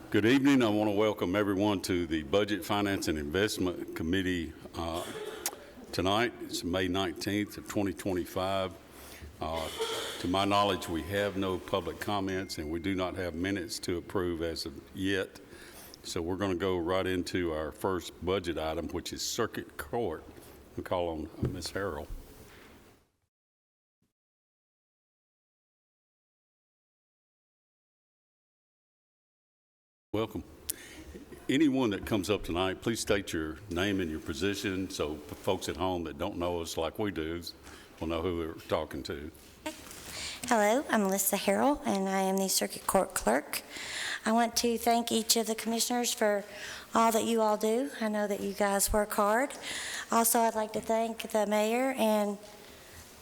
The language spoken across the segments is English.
Good evening. I want to welcome everyone to the Budget, Finance, and Investment Committee tonight. It's May 19th of 2025. To my knowledge, we have no public comments and we do not have minutes to approve as of yet. So we're going to go right into our first budget item, which is Circuit Court. We call on Ms. Harrell. Welcome. Anyone that comes up tonight, please state your name and your position so folks at home that don't know us like we do will know who we're talking to. Hello, I'm Melissa Harrell, and I am the Circuit Court Clerk. I want to thank each of the commissioners for all that you all do. I know that you guys work hard. Also, I'd like to thank the mayor and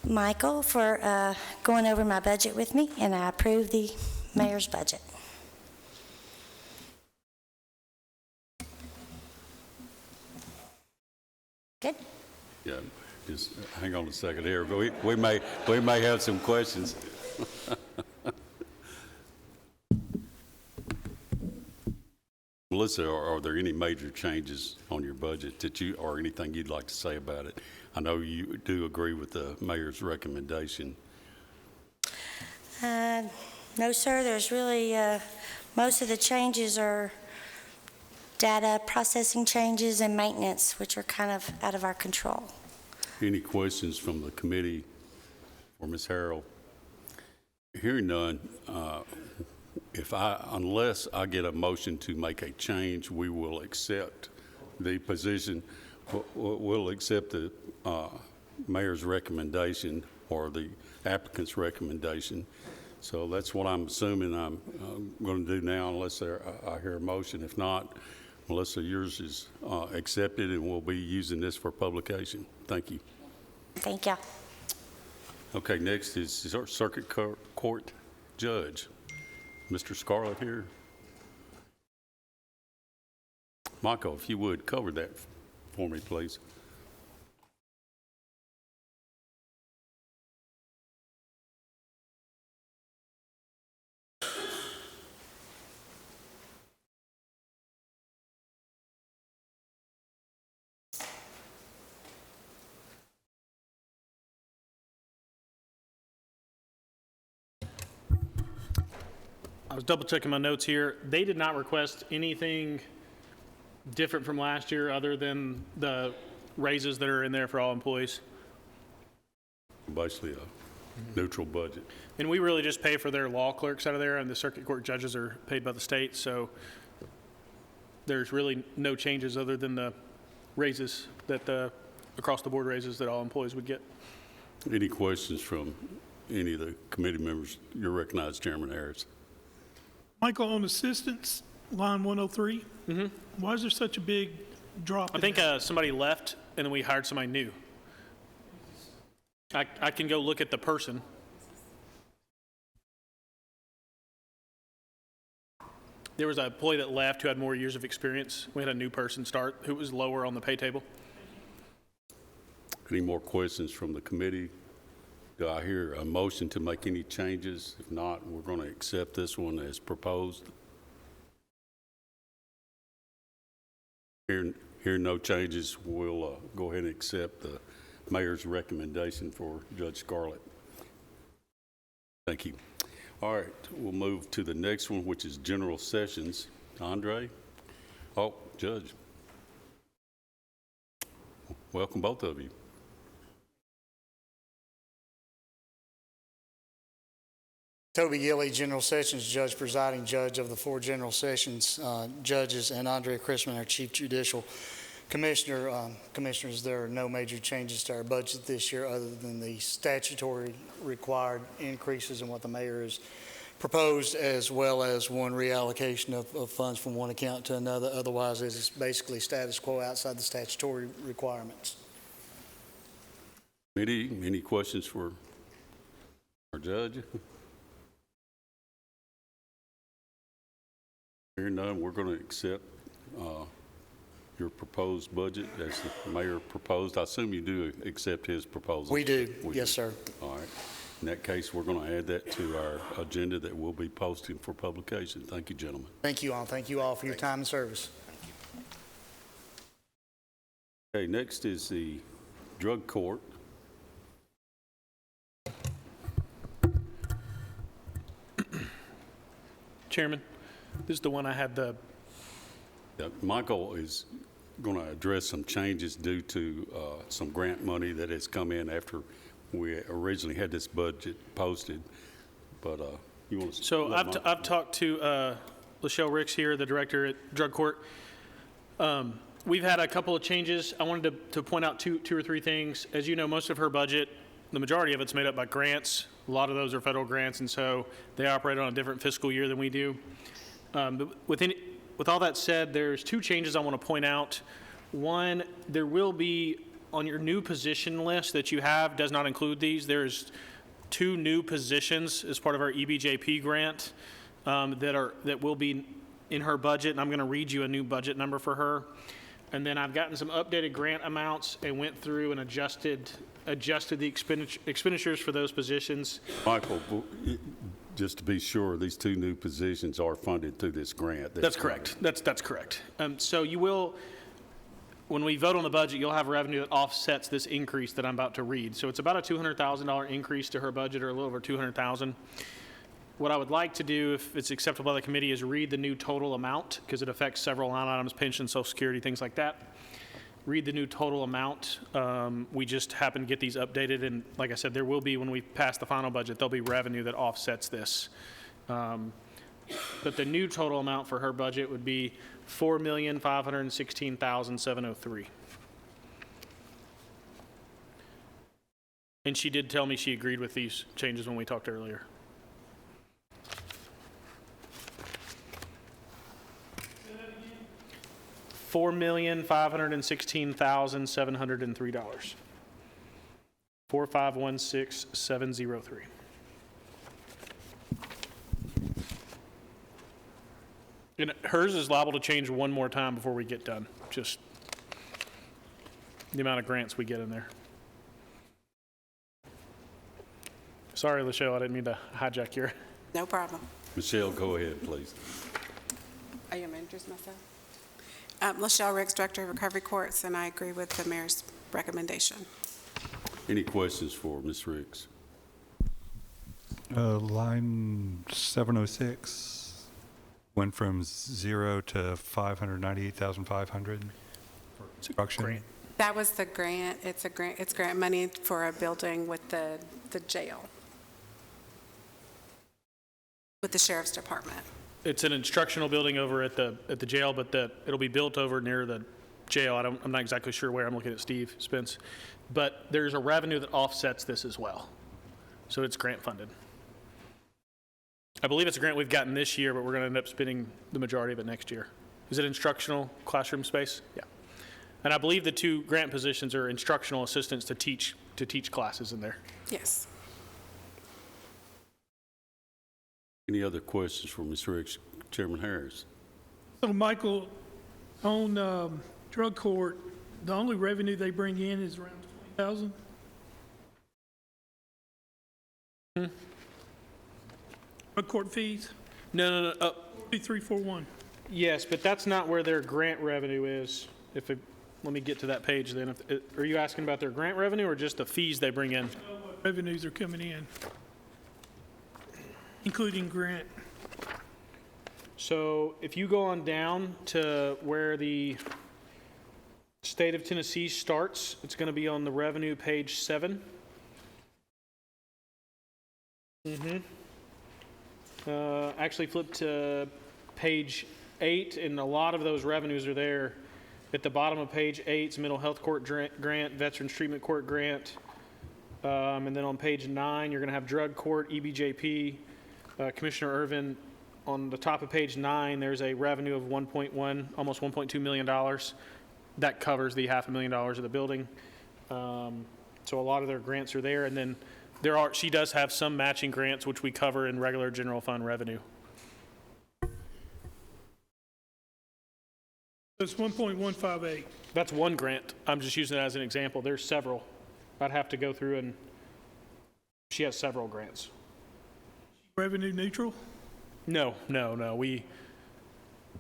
Michael for going over my budget with me, and I approve the mayor's budget. Good. Yeah, just hang on a second here. But we may have some questions. Melissa, are there any major changes on your budget that you, or anything you'd like to say about it? I know you do agree with the mayor's recommendation. No, sir. There's really most of the changes are data processing changes and maintenance, which are kind of out of our control. Any questions from the committee for Ms. Harrell? Hearing none, unless I get a motion to make a change, we will accept the position. We'll accept the mayor's recommendation or the applicant's recommendation. So that's what I'm assuming I'm going to do now, unless I hear a motion. If not, Melissa, yours is accepted, and we'll be using this for publication. Thank you. Thank you. Okay, next is our Circuit Court Judge. Mr. Scarlett here. Michael, if you would, cover that for me, please. I was double checking my notes here. They did not request anything different from last year other than the raises that are in there for all employees. Basically a neutral budget. And we really just pay for their law clerks out of there, and the circuit court judges are paid by the state. So there's really no changes other than the raises that across the board raises that all employees would get. Any questions from any of the committee members? You're recognized, Chairman Harris. Michael, on assistance, line 103, why is there such a big drop? I think somebody left and then we hired somebody new. I can go look at the person. There was an employee that left who had more years of experience. We had a new person start who was lower on the pay table. Any more questions from the committee? Do I hear a motion to make any changes? If not, we're going to accept this one as proposed. Here no changes. We'll go ahead and accept the mayor's recommendation for Judge Scarlett. Thank you. All right, we'll move to the next one, which is general sessions. Andre? Oh, Judge. Welcome, both of you. Toby Gilley, General Sessions Judge, presiding judge of the 4 General Sessions judges, and Andrea Chrisman, our Chief Judicial Commissioner. Commissioners, there are no major changes to our budget this year other than the statutory required increases in what the mayor has proposed, as well as one reallocation of funds from one account to another. Otherwise, it is basically status quo outside the statutory requirements. Any questions for our judge? Hearing none, we're going to accept your proposed budget as the mayor proposed. I assume you do accept his proposal. We do, yes, sir. All right. In that case, we're going to add that to our agenda that we'll be posting for publication. Thank you, gentlemen. Thank you all. Thank you all for your time and service. Okay, next is the Drug Court. Chairman, this is the one I had the, Michael is going to address some changes due to some grant money that has come in after we originally had this budget posted. But you want to? so I've talked to Lachelle Ricks here, the director at Drug Court. We've had a couple of changes. I wanted to point out two or three things. As you know, most of her budget, the majority of it's made up by grants. A lot of those are federal grants, and so they operate on a different fiscal year than we do. But with all that said, there's two changes I want to point out. One, there will be, on your new position list that you have, does not include these. There's 2 new positions as part of our EBJP grant that will be in her budget, and I'm going to read you a new budget number for her. And then I've gotten some updated grant amounts and went through and adjusted the expenditures for those positions. Michael, just to be sure, these 2 new positions are funded through this grant. That's correct. That's correct. So you will, when we vote on the budget, you'll have revenue that offsets this increase that I'm about to read. So it's about a $200,000 increase to her budget, or a little over $200,000. What I would like to do, if it's acceptable by the committee, is read the new total amount, because it affects several line items, pension, Social Security, things like that. Read the new total amount. We just happen to get these updated, and like I said, there will be, when we pass the final budget, there'll be revenue that offsets this. But the new total amount for her budget would be $4,516,703. And she did tell me she agreed with these changes when we talked earlier. $4,516,703. 4516703. And hers is liable to change one more time before we get done. Just the amount of grants we get in there. Sorry, Lachelle, I didn't mean to hijack your. No problem. Michelle, go ahead, please. Are you going to introduce myself? Lachelle Ricks, Director of Recovery Courts, and I agree with the mayor's recommendation. Any questions for Ms. Ricks? Line 706 went from 0 to 598,500 for construction. Grant. That was the grant. It's grant money for a building with the jail, with the sheriff's department. It's an instructional building over at the jail, but it'll be built over near the jail. I'm not exactly sure where. I'm looking at Steve Spence. But there's a revenue that offsets this as well. So it's grant funded. I believe it's a grant we've gotten this year, but we're going to end up spending the majority of it next year. Is it instructional classroom space? Yeah. And I believe the 2 grant positions are instructional assistants to teach classes in there. Yes. Any other questions for Ms. Ricks? Chairman Harris? So, Michael, on drug court, the only revenue they bring in is around $20,000? Drug court fees? No. 341. Yes, but that's not where their grant revenue is. Let me get to that page then. Are you asking about their grant revenue or just the fees they bring in? Revenues are coming in, including grant. So if you go on down to where the state of Tennessee starts, it's going to be on the revenue page 7. Actually flip to page 8, and a lot of those revenues are there. At the bottom of page 8, it's mental health court grant, veterans treatment court grant. And then on page 9, you're going to have drug court, EBJP, Commissioner Irvin. On the top of page 9, there's a revenue of almost $1.2 million. That covers the $500,000 of the building. So a lot of their grants are there. And then she does have some matching grants, which we cover in regular general fund revenue. It's 1.158. That's one grant. I'm just using that as an example. There's several. I'd have to go through and She has several grants. Revenue neutral? No.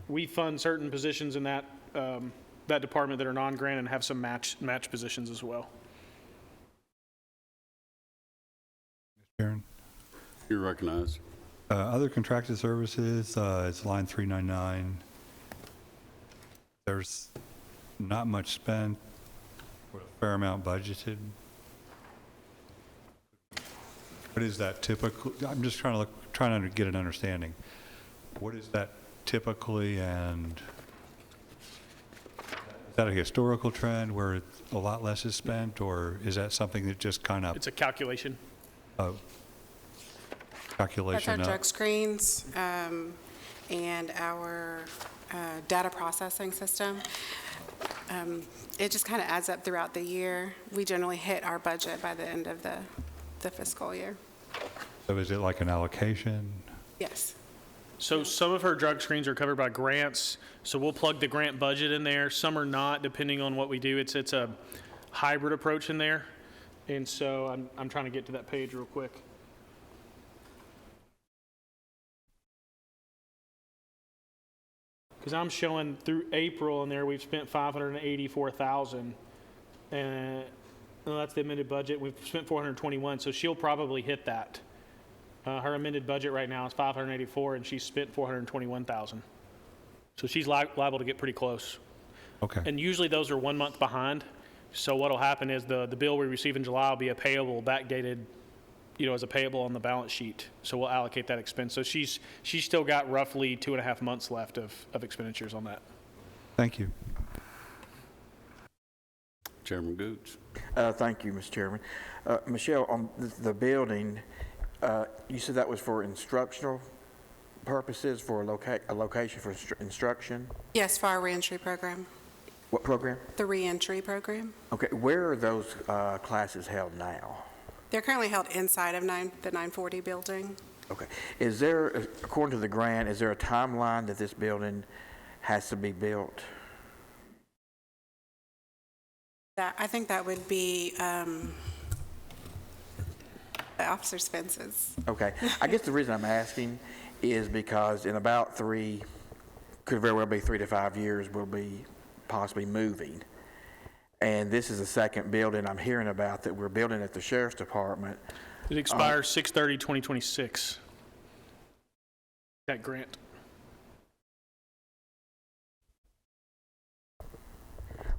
We fund certain positions in that, that department that are non-grant and have some match positions as well. Sharon? You're recognized. Other contracted services, it's line 399. There's not much spent, but a fair amount budgeted. What is that typical? I'm just trying to get an understanding. What is that typically, and is that a historical trend where a lot less is spent, or is that something that just kind of It's a calculation. calculation That's our of? drug screens and our data processing system. It just kind of adds up throughout the year. We generally hit our budget by the end of the fiscal year. So is it like an allocation? Yes. So some of her drug screens are covered by grants, so we'll plug the grant budget in there. Some are not, depending on what we do. It's a hybrid approach in there. And so I'm trying to get to that page real quick. Because I'm showing through April in there, we've spent $584,000. And well, that's the amended budget. We've spent $421, so she'll probably hit that. Her amended budget right now is $584, and she's spent $421,000. So she's liable to get pretty close. Okay. And usually those are 1 month behind. So what'll happen is the bill we receive in July will be a payable backdated, as a payable on the balance sheet. So we'll allocate that expense. So she's still got roughly 2.5 months left of expenditures on that. Thank you. Chairman Gooch. Thank you, Mr. Chairman. Michelle, on the building, you said that was for instructional purposes, for a location for instruction? Yes, for our reentry program, What program? the reentry program. Okay, where are those classes held now? They're currently held inside of the 940 building. Okay. Is there, according to the grant, is there a timeline that this building has to be built? I think that would be the officer's fences. Okay. I guess the reason I'm asking is because in about could very well be 3 to 5 years, we'll be possibly moving. And this is the second building I'm hearing about that we're building at the Sheriff's Department. It expires 6/30/2026. That grant.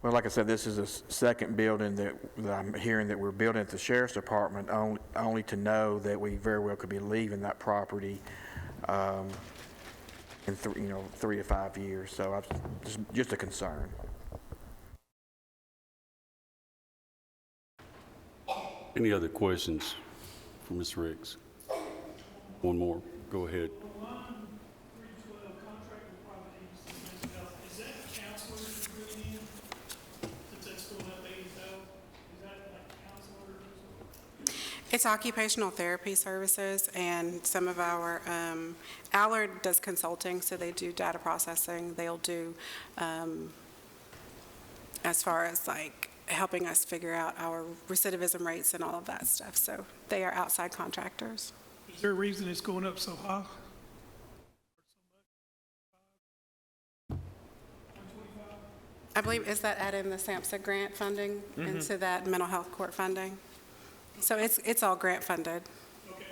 Well, like I said, this is the second building that I'm hearing that we're building at the Sheriff's Department, only to know that we very well could be leaving that property in 3 to 5 years. So just a concern. Any other questions for Ms. Riggs? One more. Go ahead. Line 312, contract with private agencies, mental health, is that counselors included in? Since that's going up 80,000, is that like counselors? It's occupational therapy services, and some of our, Allard does consulting, so they do data processing. They'll do, as far as like helping us figure out our recidivism rates and all of that stuff. So they are outside contractors. Is there a reason it's going up so high? I believe, is that add in the SAMHSA grant funding into that mental health court funding? So it's all grant funded. Okay.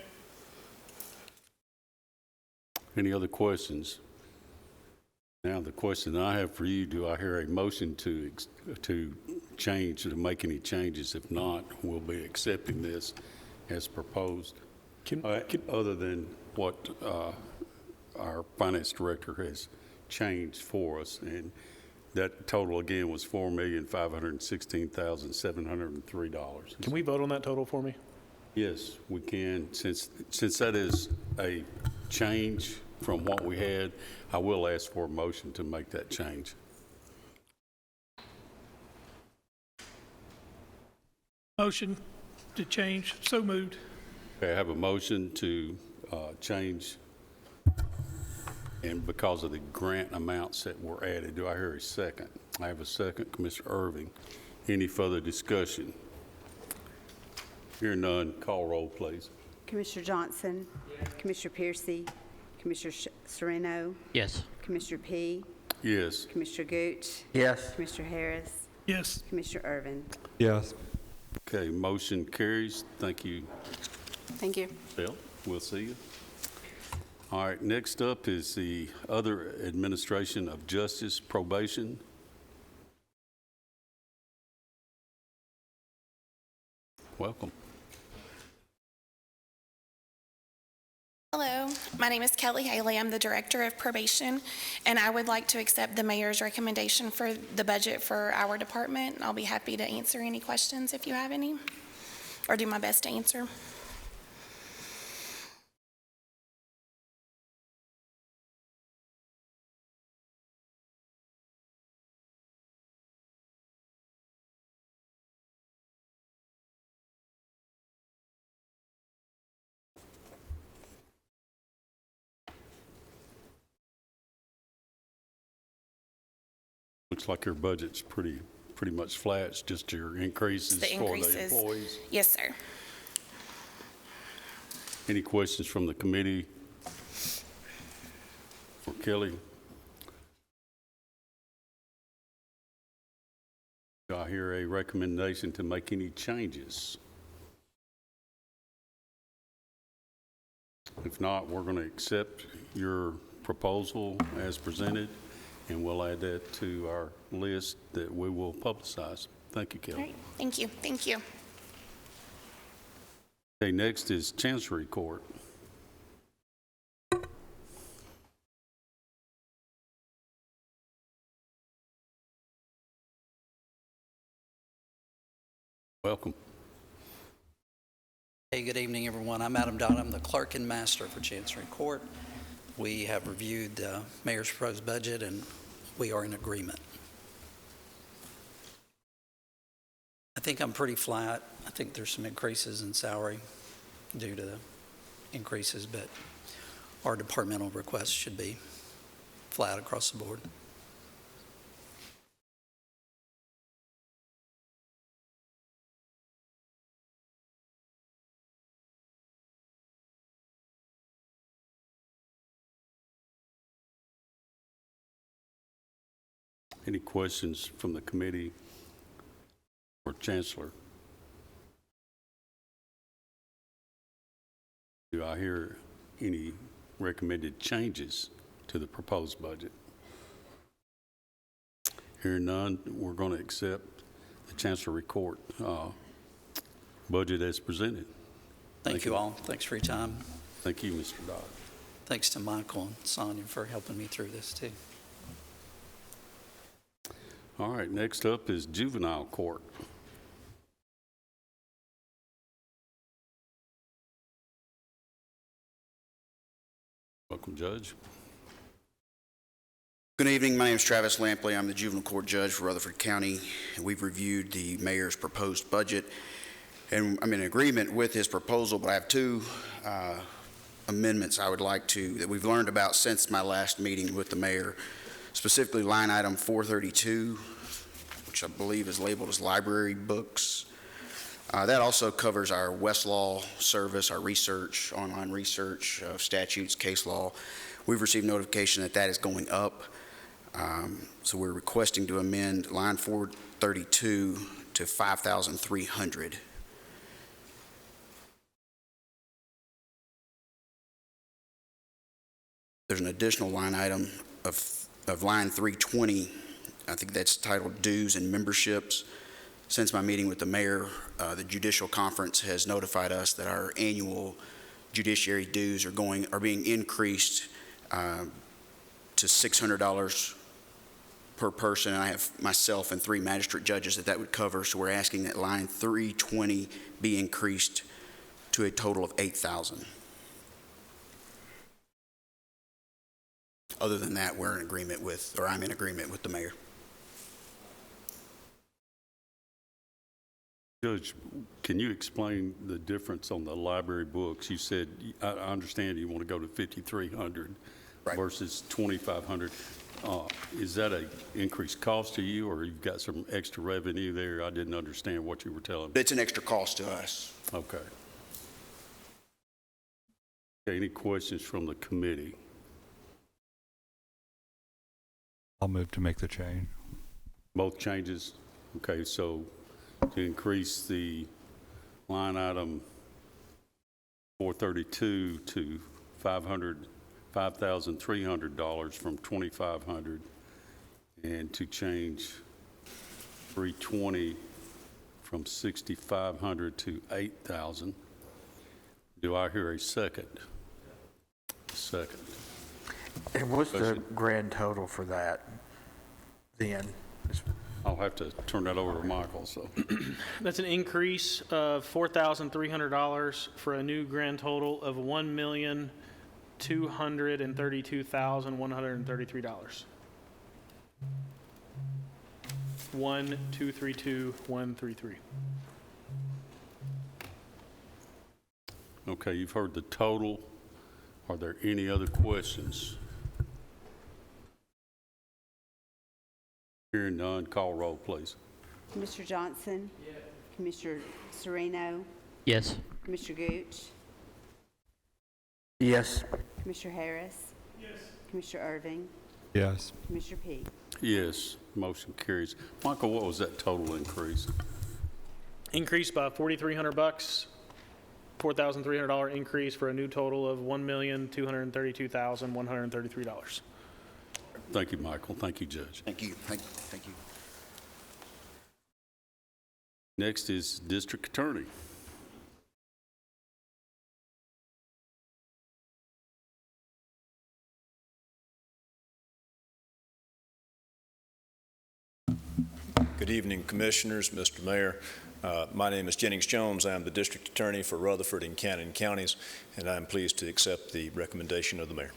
Any other questions? Now, the question I have for you, do I hear a motion to change, to make any changes? If not, we'll be accepting this as proposed. Other than what our finance director has changed for us, and that total again was $4,516,703. Can we vote on that total for me? Yes, we can. Since that is a change from what we had, I will ask for a motion to make that change. Motion to change, so moved. Okay, I have a motion to change, and because of the grant amounts that were added, do I hear a second? I have a second, Commissioner Irving. Any further discussion? Hearing none, call roll, please. Commissioner Johnson. Commissioner Piercy. Commissioner Sereno. Yes. Commissioner P. Yes. Commissioner Gooch. Yes. Commissioner Harris. Yes. Commissioner Irvin. Yes. Okay, motion carries. Thank you, Thank you. Bill. We'll see you. All right, next up is the other administration of justice, probation. Welcome. Hello, my name is Kelly Haley. I'm the Director of Probation, and I would like to accept the mayor's recommendation for the budget for our department. I'll be happy to answer any questions if you have any, or do my best to answer. Looks like your budget's pretty much flat. It's just your increases The for the increases. employees. Yes, sir. Any questions from the committee for Kelly? Do I hear a recommendation to make any changes? If not, we're going to accept your proposal as presented, and we'll add that to our list that we will publicize. Thank you, Kelly. All right, thank you, thank you. Okay, next is Chancery Court. Welcome. Hey, good evening, everyone. I'm Adam Dodd. I'm the Clerk and Master for Chancery Court. We have reviewed the Mayor's proposed budget, and we are in agreement. I think I'm pretty flat. I think there's some increases in salary due to the increases, but our departmental requests should be flat across the board. Any questions from the committee or Chancellor? Do I hear any recommended changes to the proposed budget? Hearing none, we're going to accept the Chancery Court budget as presented. Thank you all. Thanks for your time. Thank you, Mr. Dodd. Thanks to Michael and Sonia for helping me through this, too. All right, next up is Juvenile Court. Welcome, Judge. Good evening. My name is Travis Lampley. I'm the Juvenile Court Judge for Rutherford County. We've reviewed the mayor's proposed budget, and I'm in agreement with his proposal, but I have two amendments I would like that we've learned about since my last meeting with the mayor, specifically line item 432, which I believe is labeled as library books. That also covers our Westlaw service, our research, online research of statutes, case law. We've received notification that that is going up. So we're requesting to amend line 432 to 5,300. There's an additional line item of line 320. I think that's titled dues and memberships. Since my meeting with the mayor, the Judicial Conference has notified us that our annual judiciary dues are being increased to $600 per person. And I have myself and 3 magistrate judges that would cover. So we're asking that line 320 be increased to a total of $8,000. Other than that, I'm in agreement with the mayor. Judge, can you explain the difference on the library books? You said, I understand you want to go to 5,300, Right. versus 2,500. Is that a increased cost to you, or you've got some extra revenue there? I didn't understand what you were telling me. It's an extra cost to us. Okay. Okay, any questions from the committee? I'll move to make the change. Both changes? Okay, so to increase the line item 432 to $5,300 from $2,500, and to change 320 from $6,500 to $8,000. Do I hear a second? Second. And what's the grand total for that then? I'll have to turn that over to Michael, so. That's an increase of $4,300 for a new grand total of $1,232,133. 1,232,133. Okay, you've heard the total. Are there any other questions? Hearing none, call roll, please. Commissioner Johnson? Yes. Commissioner Sereno? Yes. Commissioner Gooch? Yes. Commissioner Harris? Yes. Commissioner Irving? Yes. Commissioner Peak? Yes, motion carries. Michael, what was that total increase? Increased by $4,300, $4,300 increase for a new total of $1,232,133. Thank you, Michael. Thank you, Judge. Thank you. Thank you. Next is District Attorney. Good evening, Commissioners, Mr. Mayor. My name is Jennings Jones. I am the District Attorney for Rutherford and Cannon counties, and I am pleased to accept the recommendation of the Mayor.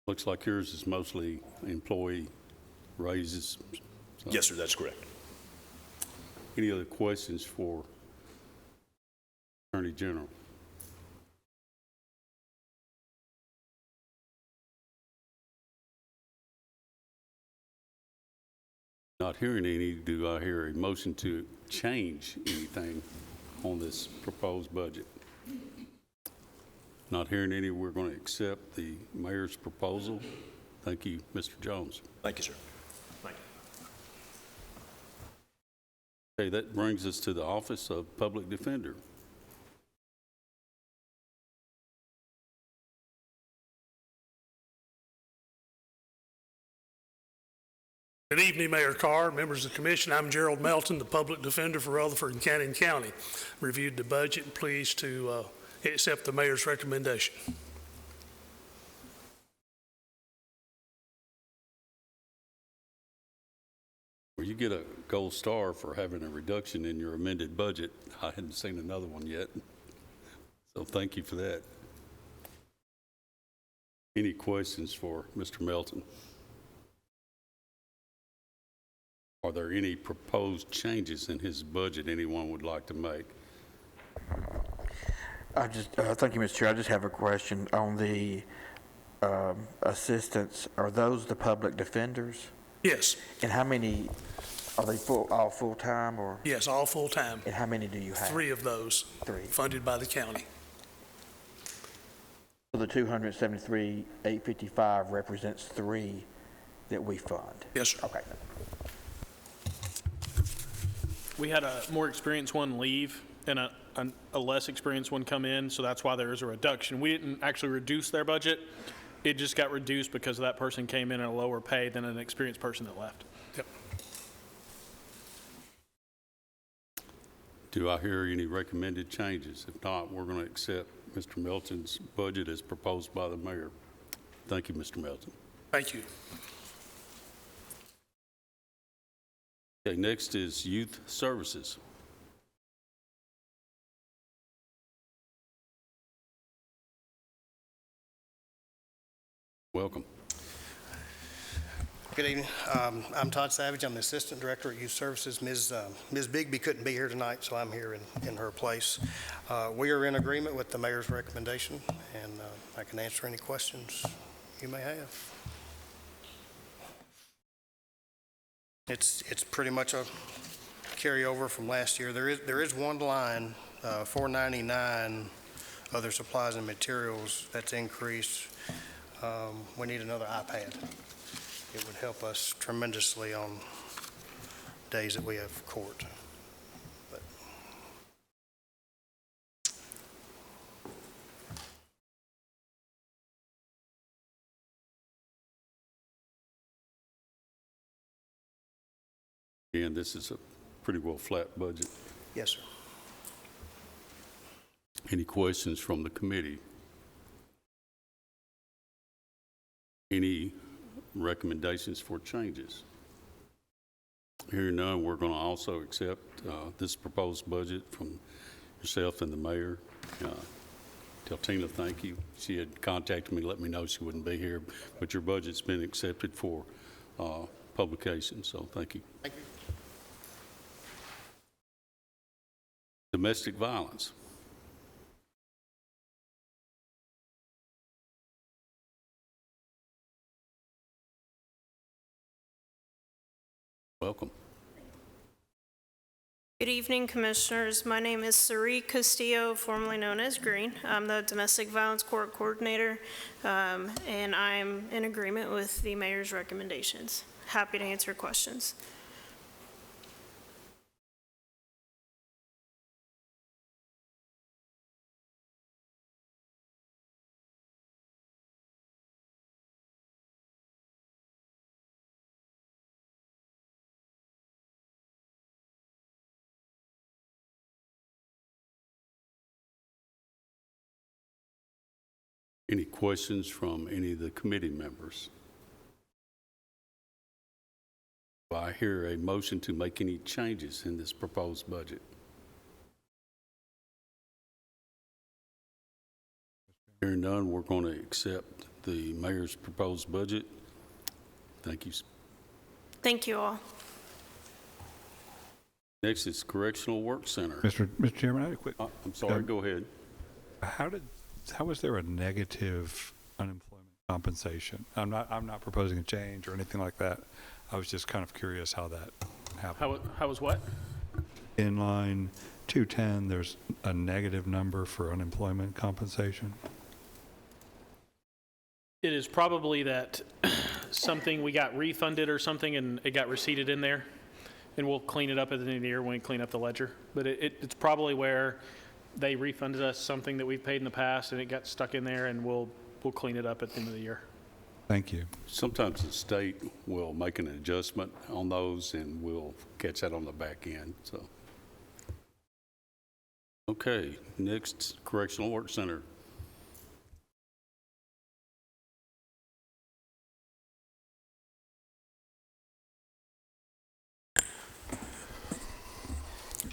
Looks like yours is mostly employee raises. So. Yes, sir, that's correct. Any other questions for Attorney General? Not hearing any, do I hear a motion to change anything on this proposed budget? Not hearing any, we're going to accept the mayor's proposal. Thank you, Mr. Jones. Thank you, sir. Thank you. Okay, that brings us to the Office of Public Defender. Good evening, Mayor Carr, members of the commission. I'm Gerald Melton, the public defender for Rutherford and Cannon County. Reviewed the budget and pleased to accept the mayor's recommendation. Well, you get a gold star for having a reduction in your amended budget. I hadn't seen another one yet, so thank you for that. Any questions for Mr. Melton? Are there any proposed changes in his budget anyone would like to make? Thank you, Mr. Chair. I just have a question on the assistants. Are those the public defenders? Yes. And how many, are they all full-time or? Yes, all full-time. And how many do you have? 3 of those. 3. Funded by the county. So the 273,855 represents 3 that we fund? Yes, sir. Okay. We had a more experienced one leave and a less experienced one come in, so that's why there is a reduction. We didn't actually reduce their budget. It just got reduced because that person came in at a lower pay than an experienced person that left. Yep. Do I hear any recommended changes? If not, we're going to accept Mr. Melton's budget as proposed by the mayor. Thank you, Mr. Melton. Thank you. Okay, next is Youth Services. Welcome. Good evening. I'm Todd Savage. I'm the Assistant Director at Youth Services. Ms. Bigby couldn't be here tonight, so I'm here in her place. We are in agreement with the mayor's recommendation, and I can answer any questions you may have. It's pretty much a carryover from last year. There is one line, 499, other supplies and materials, that's increased. We need another iPad. It would help us tremendously on days that we have court. But and this is a pretty well flat budget. yes, sir. Any questions from the committee? Any recommendations for changes? Hearing none, we're going to also accept this proposed budget from yourself and the mayor. Tell Tina thank you. She had contacted me, let me know she wouldn't be here, but your budget's been accepted for publication, so thank you. Thank you. Domestic violence. Welcome. Good evening, Commissioners. My name is Sari Castillo, formerly known as Green. I'm the Domestic Violence Court Coordinator, and I'm in agreement with the Mayor's recommendations. Happy to answer questions. Any questions from any of the committee members? Do I hear a motion to make any changes in this proposed budget? Hearing none, we're going to accept the mayor's proposed budget. Thank you. Thank you all. Next is Correctional Work Center. Mr. Chairman, I had a quick. I'm sorry, go ahead. How was there a negative unemployment compensation? I'm not proposing a change or anything like that. I was just kind of curious how that happened. How was what? In line 210, there's a negative number for unemployment compensation. It is probably that something we got refunded or something and it got receipted in there, and we'll clean it up at the end of the year when we clean up the ledger. But it's probably where they refunded us something that we've paid in the past and it got stuck in there, and we'll clean it up at the end of the year. Thank you. Sometimes the state will make an adjustment on those and we'll catch that on the back end. So, okay, next, Correctional Work Center.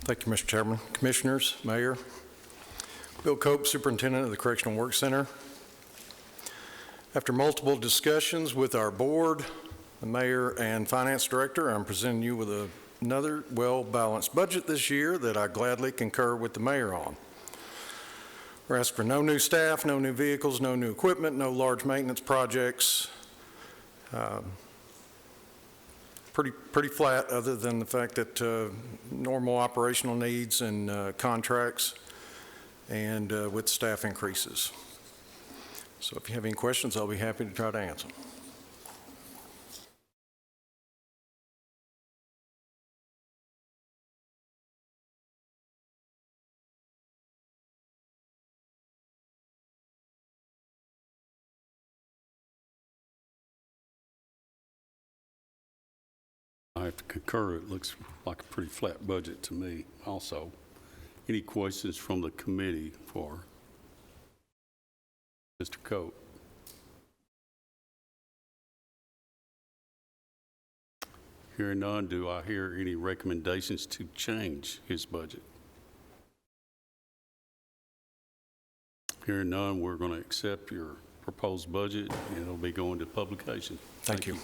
Thank you, Mr. Chairman. Commissioners, Mayor. Bill Cope, Superintendent of the Correctional Work Center. After multiple discussions with our board, the mayor and finance director, I'm presenting you with another well-balanced budget this year that I gladly concur with the mayor on. We're asking for no new staff, no new vehicles, no new equipment, no large maintenance projects. Pretty flat, other than the fact that normal operational needs and contracts and with staff increases. So if you have any questions, I'll be happy to try to answer them. I have to concur, it looks like a pretty flat budget to me also. Any questions from the committee for Mr. Cope? Hearing none, do I hear any recommendations to change his budget? Hearing none, we're going to accept your proposed budget and it'll be going to publication. Thank you.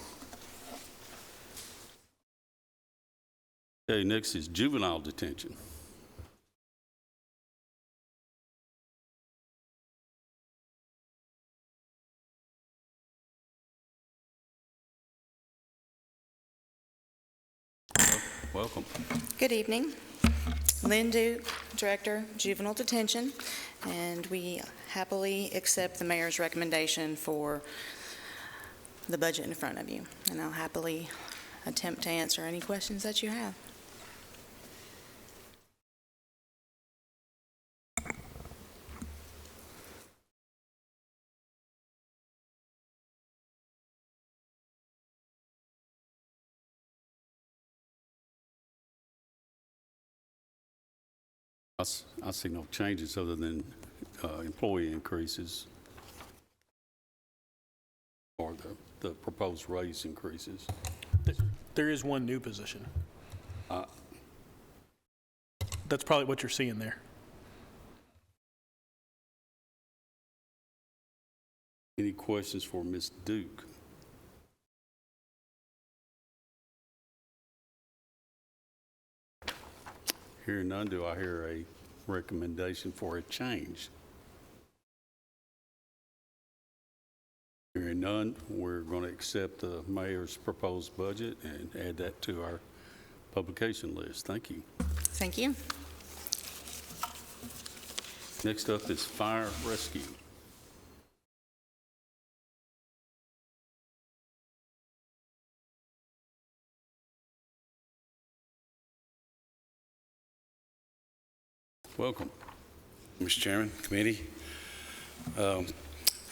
Okay, next is juvenile detention. Welcome. Good evening. Lynn Duke, Director, Juvenile Detention, and we happily accept the mayor's recommendation for the budget in front of you, and I'll happily attempt to answer any questions that you have. I see no changes other than employee increases or the proposed raise increases. There is one new position. That's probably what you're seeing there. Any questions for Ms. Duke? Hearing none, do I hear a recommendation for a change? Hearing none, we're going to accept the mayor's proposed budget and add that to our publication list. Thank you. Thank you. Next up is fire rescue. Welcome. Mr. Chairman, committee,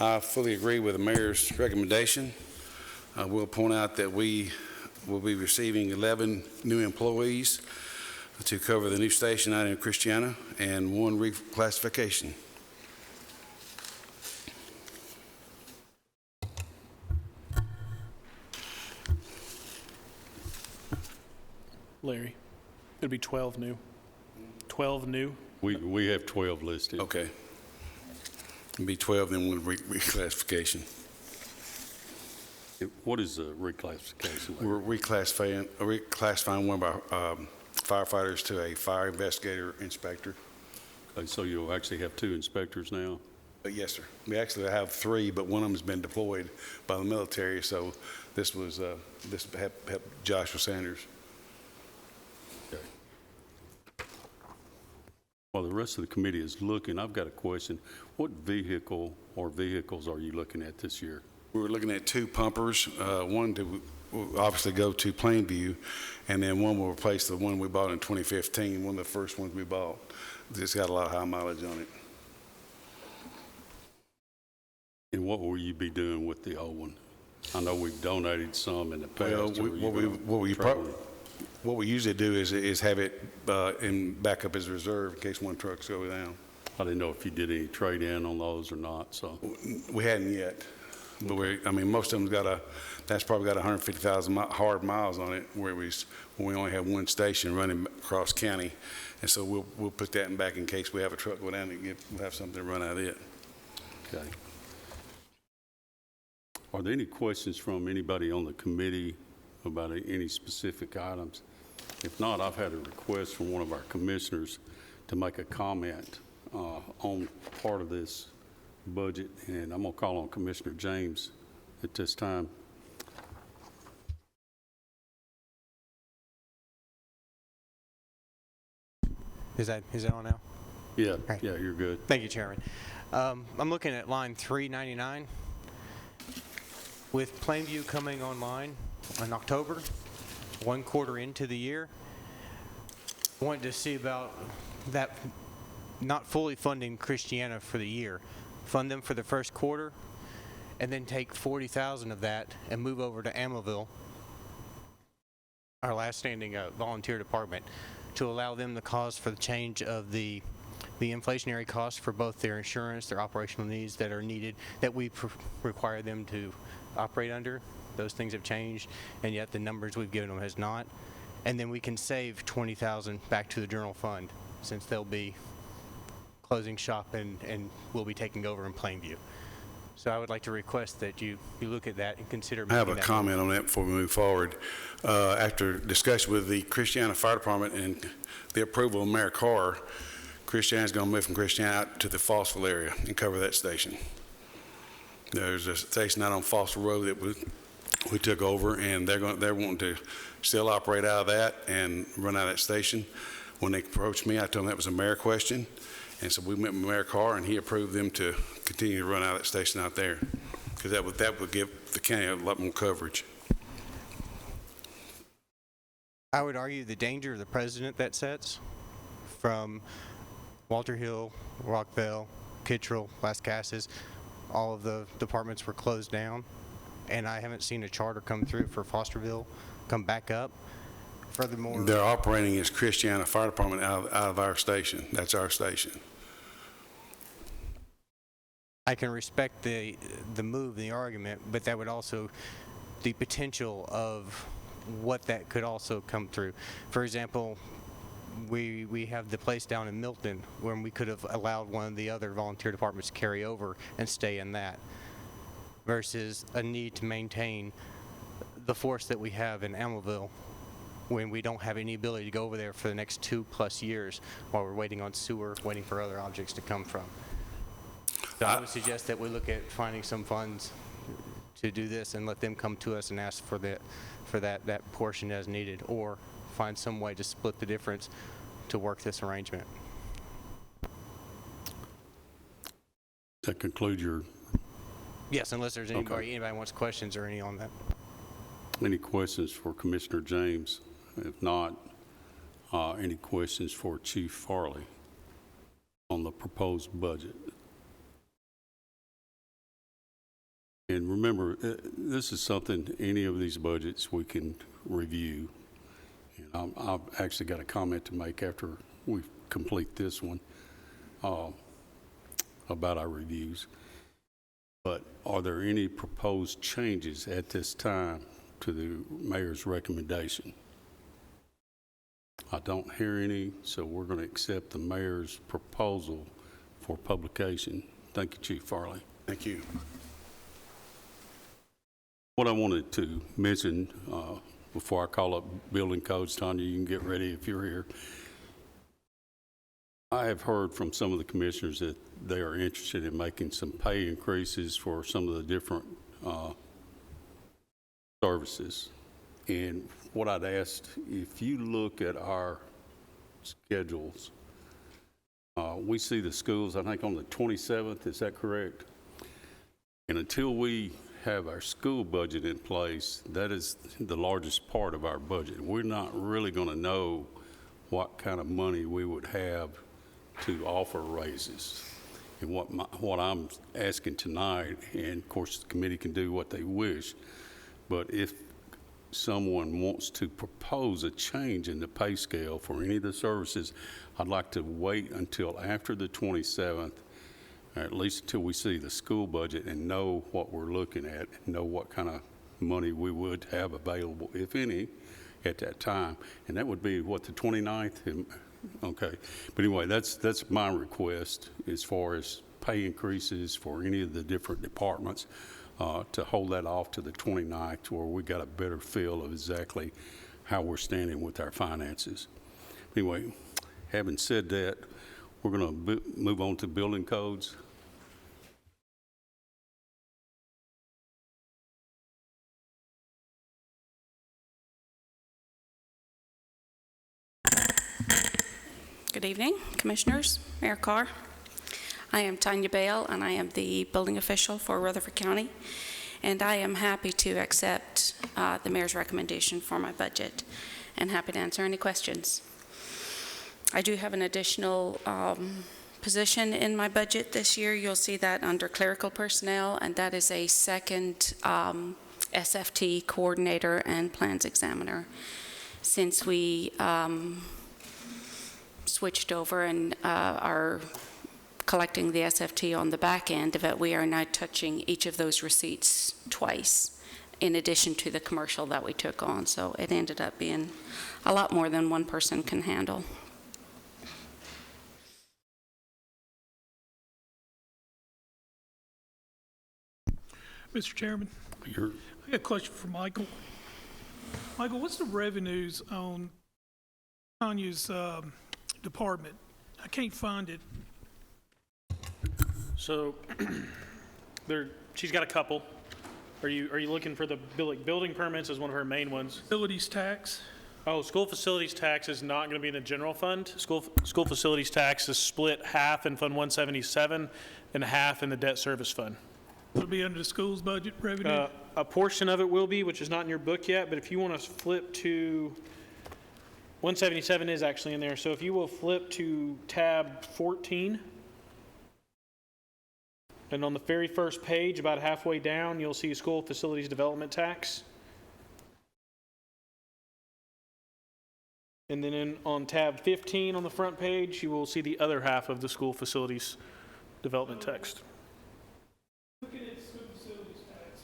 I fully agree with the mayor's recommendation. I will point out that we will be receiving 11 new employees to cover the new station out in Christiana and 1 reclassification. Larry, it'd be 12 new. 12 new? We have 12 listed. Okay. It'll be 12, then 1 reclassification. What is a reclassification? We're reclassifying one of our firefighters to a fire investigator inspector. Okay, so you'll actually have 2 inspectors now? Yes, sir. We actually have 3, but one of them has been deployed by the military, so this was this helped Joshua Sanders. Okay. While the rest of the committee is looking, I've got a question. What vehicle or vehicles are you looking at this year? We were looking at 2 pumpers. One to obviously go to Plainview, and then one will replace the one we bought in 2015, one of the first ones we bought. It's got a lot of high mileage on it. And what will you be doing with the old one? I know we've donated some in the past. Well, what we usually do is have it in backup as a reserve in case one truck's go down. I didn't know if you did any trade-in on those or not, so. We hadn't yet, but most of them's that's probably got 150,000 hard miles on it, where we only have 1 station running across county, and so we'll put that in back in case we have a truck go down and we'll have something to run out of it. Okay. Are there any questions from anybody on the committee about any specific items? If not, I've had a request from one of our commissioners to make a comment on part of this budget, and I'm going to call on Commissioner James at this time. Is that on now? Yeah, yeah, you're good. Thank you, Chairman. I'm looking at line 399. With Plainview coming online in October, 1 quarter into the year, I wanted to see about that not fully funding Christiana for the year. Fund them for the first quarter, and then take 40,000 of that and move over to Amoville, our last standing volunteer department, to allow them the cost for the change of the inflationary costs for both their insurance, their operational needs that are needed, that we require them to operate under. Those things have changed, and yet the numbers we've given them has not. And then we can save 20,000 back to the general fund, since they'll be closing shop and we'll be taking over in Plainview. So I would like to request that you look at that and consider. I have a making that comment on that before we move forward. After discussion with the Christiana Fire Department and the approval of Mayor Carr, Christiana's going to move from Christiana out to the Fossville area and cover that station. There's a station out on Fossville Road that we took over, and they're wanting to still operate out of that and run out of that station. When they approached me, I told them that was a mayor question, and so we met with Mayor Carr, and he approved them to continue to run out of that station out there, because that would give the county a lot more coverage. I would argue the danger of the precedent that sets from Walter Hill, Rockville, Kittrell, Las Casas, all of the departments were closed down, and I haven't seen a charter come through for Fosterville come back up. Furthermore, They're operating as Christiana Fire Department out of our station. That's our station. I can respect the move, the argument, but that would also, the potential of what that could also come through. For example, we have the place down in Milton where we could have allowed one of the other volunteer departments to carry over and stay in that, versus a need to maintain the force that we have in Amelville when we don't have any ability to go over there for the next 2+ years while we're waiting on sewer, waiting for other objects to come from. So I would suggest that we look at finding some funds to do this and let them come to us and ask for that portion as needed, or find some way to split the difference to work this arrangement. That conclude your... Yes, unless there's anybody wants questions or any on that. Any questions for Commissioner James? If not, any questions for Chief Farley on the proposed budget? And remember, this is something, any of these budgets we can review. And I've actually got a comment to make after we complete this one about our reviews. But are there any proposed changes at this time to the mayor's recommendation? I don't hear any, so we're going to accept the mayor's proposal for publication. Thank you, Chief Farley. Thank you. What I wanted to mention before I call up building codes, Tanya, you can get ready if you're here. I have heard from some of the commissioners that they are interested in making some pay increases for some of the different services. And what I'd asked, if you look at our schedules, we see the schools, I think, on the 27th, is that correct? And until we have our school budget in place, that is the largest part of our budget. We're not really going to know what kind of money we would have to offer raises. And what I'm asking tonight, and of course the committee can do what they wish, but if someone wants to propose a change in the pay scale for any of the services, I'd like to wait until after the 27th, or at least until we see the school budget and know what we're looking at, and know what kind of money we would have available, if any, at that time. And that would be, what, the 29th? Okay. But anyway, that's my request as far as pay increases for any of the different departments, to hold that off to the 29th, where we got a better feel of exactly how we're standing with our finances. Anyway, having said that, we're going to move on to building codes. Good evening, Commissioners, Mayor Carr. I am Tanya Bale, and I am the building official for Rutherford County, and I am happy to accept the Mayor's recommendation for my budget, and happy to answer any questions. I do have an additional position in my budget this year. You'll see that under clerical personnel, and that is a second SFT coordinator and plans examiner. Since we switched over and are collecting the SFT on the back end of it, we are now touching each of those receipts twice, in addition to the commercial that we took on. So it ended up being a lot more than one person can handle. Mr. Chairman, You're, I got a question for Michael. Michael, what's the revenues on Tanya's department? I can't find it. So she's got a couple. Are you looking for the building permits as one of her main ones? Facilities tax. Oh, school facilities tax is not going to be in the general fund. School facilities tax is split half in Fund 177 and half in the debt service fund. It'll be under the school's budget revenue. A portion of it will be, which is not in your book yet, but if you want to flip to 177 is actually in there. So if you will flip to tab 14, and on the very first page, about halfway down, you'll see school facilities development tax. And then on tab 15 on the front page, you will see the other half of the school facilities development text. Looking at school facilities tax,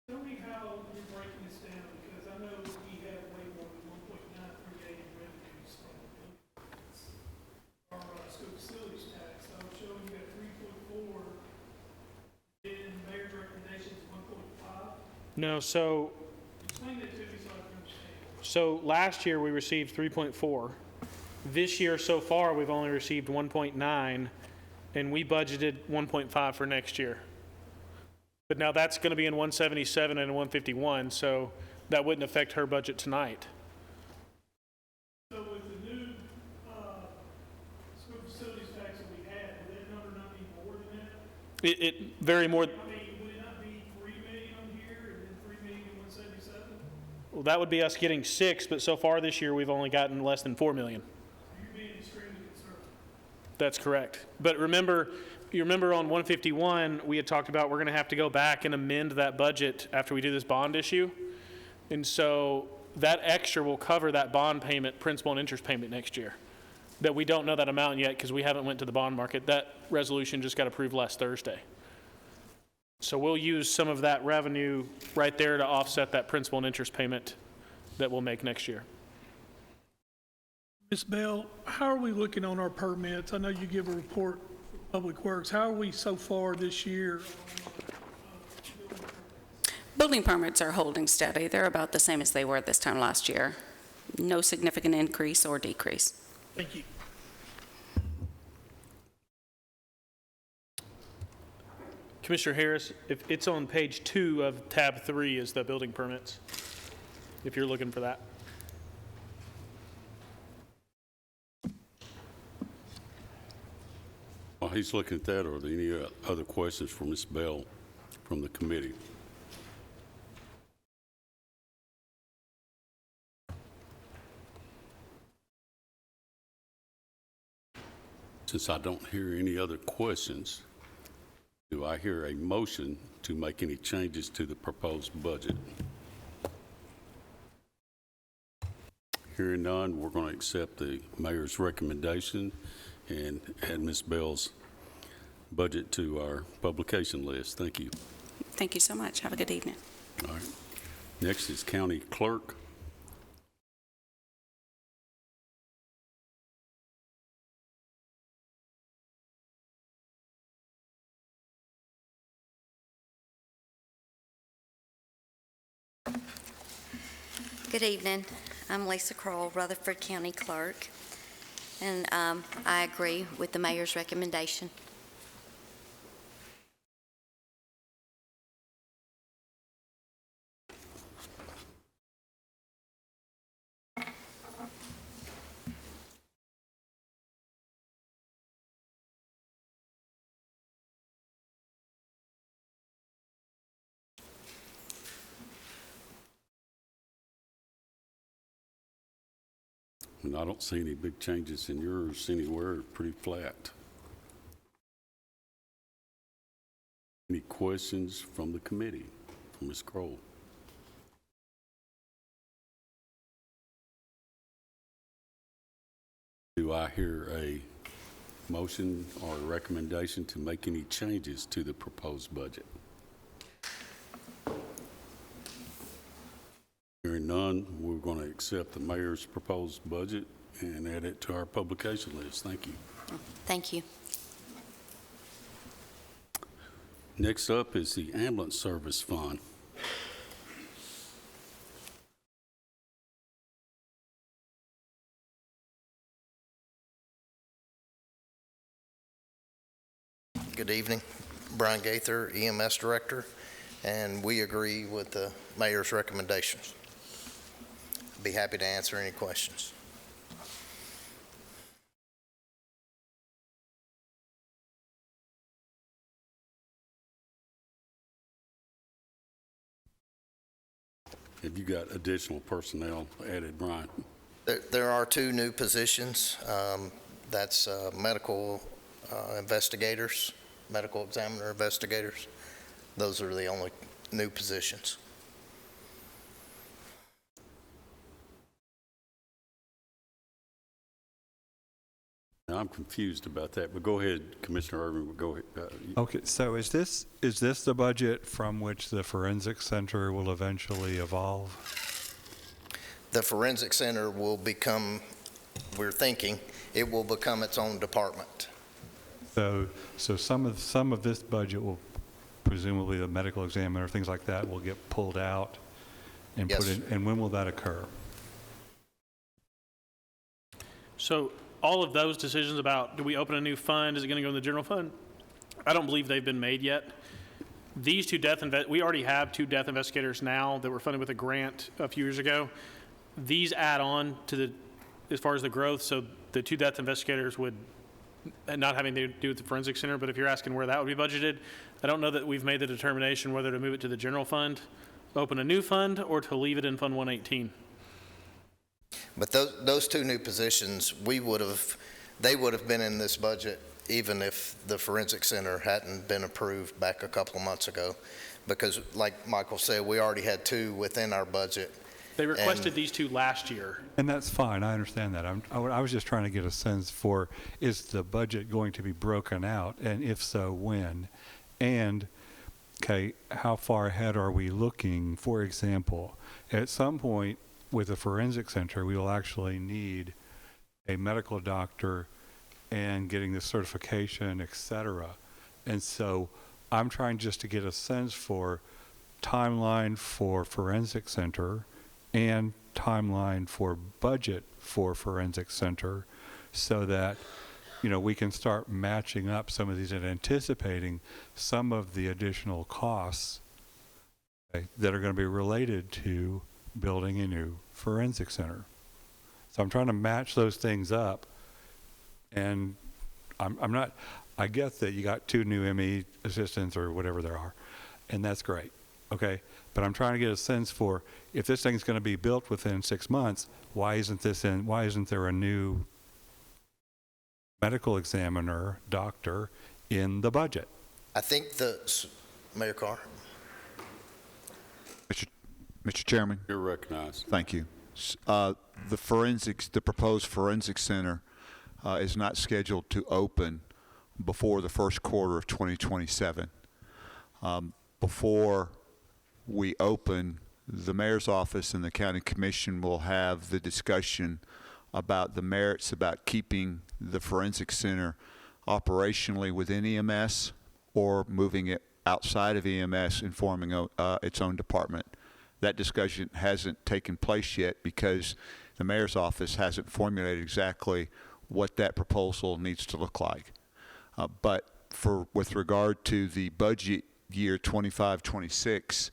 tell me how you're breaking this down, because I know we have way more than 1.938 in revenues from our school facilities tax. I'm showing you got 3.4, and mayor's recommendation is 1.5. No, so Explain that to me so I can understand. So last year we received 3.4. This year so far we've only received 1.9, and we budgeted 1.5 for next year. But now that's going to be in 177 and 151, so that wouldn't affect her budget tonight. So with the new school facilities tax that we had, would that number not be more than that? It very more. I mean, would it not be 3 million on here and then 3 million in 177? Well, that would be us getting 6, but so far this year we've only gotten less than 4 million. You're being extremely conservative. That's correct. But remember, you remember on 151, we had talked about we're going to have to go back and amend that budget after we do this bond issue. And so that extra will cover that bond payment, principal and interest payment next year. That we don't know that amount yet because we haven't went to the bond market. That resolution just got approved last Thursday. So we'll use some of that revenue right there to offset that principal and interest payment that we'll make next year. Ms. Bell, how are we looking on our permits? I know you give a report for Public Works. How are we so far this year? Building permits are holding steady. They're about the same as they were this time last year. No significant increase or decrease. Thank you. Commissioner Harris, if it's on page 2 of tab 3 is the building permits, if you're looking for that. while he's looking at that, are there any other questions for Ms. Bell from the committee? Since I don't hear any other questions, do I hear a motion to make any changes to the proposed budget? Hearing none, we're going to accept the mayor's recommendation and add Ms. Bell's budget to our publication list. Thank you. Thank you so much. Have a good evening. All right. Next is County Clerk. Good evening. I'm Lisa Kroll, Rutherford County Clerk, and I agree with the mayor's recommendation. And I don't see any big changes in yours anywhere, pretty flat. Any questions from the committee, from Ms. Kroll? Do I hear a motion or a recommendation to make any changes to the proposed budget? Hearing none, we're going to accept the mayor's proposed budget and add it to our publication list. Thank you. Thank you. Next up is the Ambulance Service Fund. Good evening. Brian Gaither, EMS Director, and we agree with the mayor's recommendations. Be happy to answer any questions. Have you got additional personnel added, Brian? There are 2 new positions. That's medical investigators, medical examiner investigators. Those are the only new positions. Now, I'm confused about that, but go ahead, Commissioner Irvin, go ahead. Okay, so is this the budget from which the Forensic Center will eventually evolve? The Forensic Center will become, we're thinking, it will become its own department. So some of this budget will, presumably the medical examiner, things like that, will get pulled out and Yes. put in, and when will that occur? So all of those decisions about, do we open a new fund, is it going to go in the general fund? I don't believe they've been made yet. These 2 we already have 2 death investigators now that were funded with a grant a few years ago. These add on to as far as the growth, so the 2 death investigators would not having to do with the Forensic Center, but if you're asking where that would be budgeted, I don't know that we've made the determination whether to move it to the general fund, open a new fund, or to leave it in Fund 118. But those 2 new positions, they would have been in this budget even if the Forensic Center hadn't been approved back a couple of months ago. Because like Michael said, we already had 2 within our budget. They requested these 2 last year. And that's fine, I understand that. I was just trying to get a sense for, is the budget going to be broken out, and if so, when? And, okay, how far ahead are we looking? For example, at some point with the Forensic Center, we will actually need a medical doctor and getting the certification, et cetera. And so I'm trying just to get a sense for timeline for Forensic Center and timeline for budget for Forensic Center, so that, you know, we can start matching up some of these and anticipating some of the additional costs, okay, that are going to be related to building a new Forensic Center. So I'm trying to match those things up, and I get that you got 2 new ME assistants or whatever there are, and that's great, okay? But I'm trying to get a sense for, if this thing's going to be built within 6 months, why isn't there a new medical examiner, doctor in the budget? I think Mayor Carr. Mr. Chairman. You're recognized. Thank you. The proposed Forensic Center is not scheduled to open before the first quarter of 2027. Before we open, the mayor's office and the county commission will have the discussion about the merits about keeping the Forensic Center operationally within EMS or moving it outside of EMS and forming its own department. That discussion hasn't taken place yet because the mayor's office hasn't formulated exactly what that proposal needs to look like. But with regard to the budget year 25-26,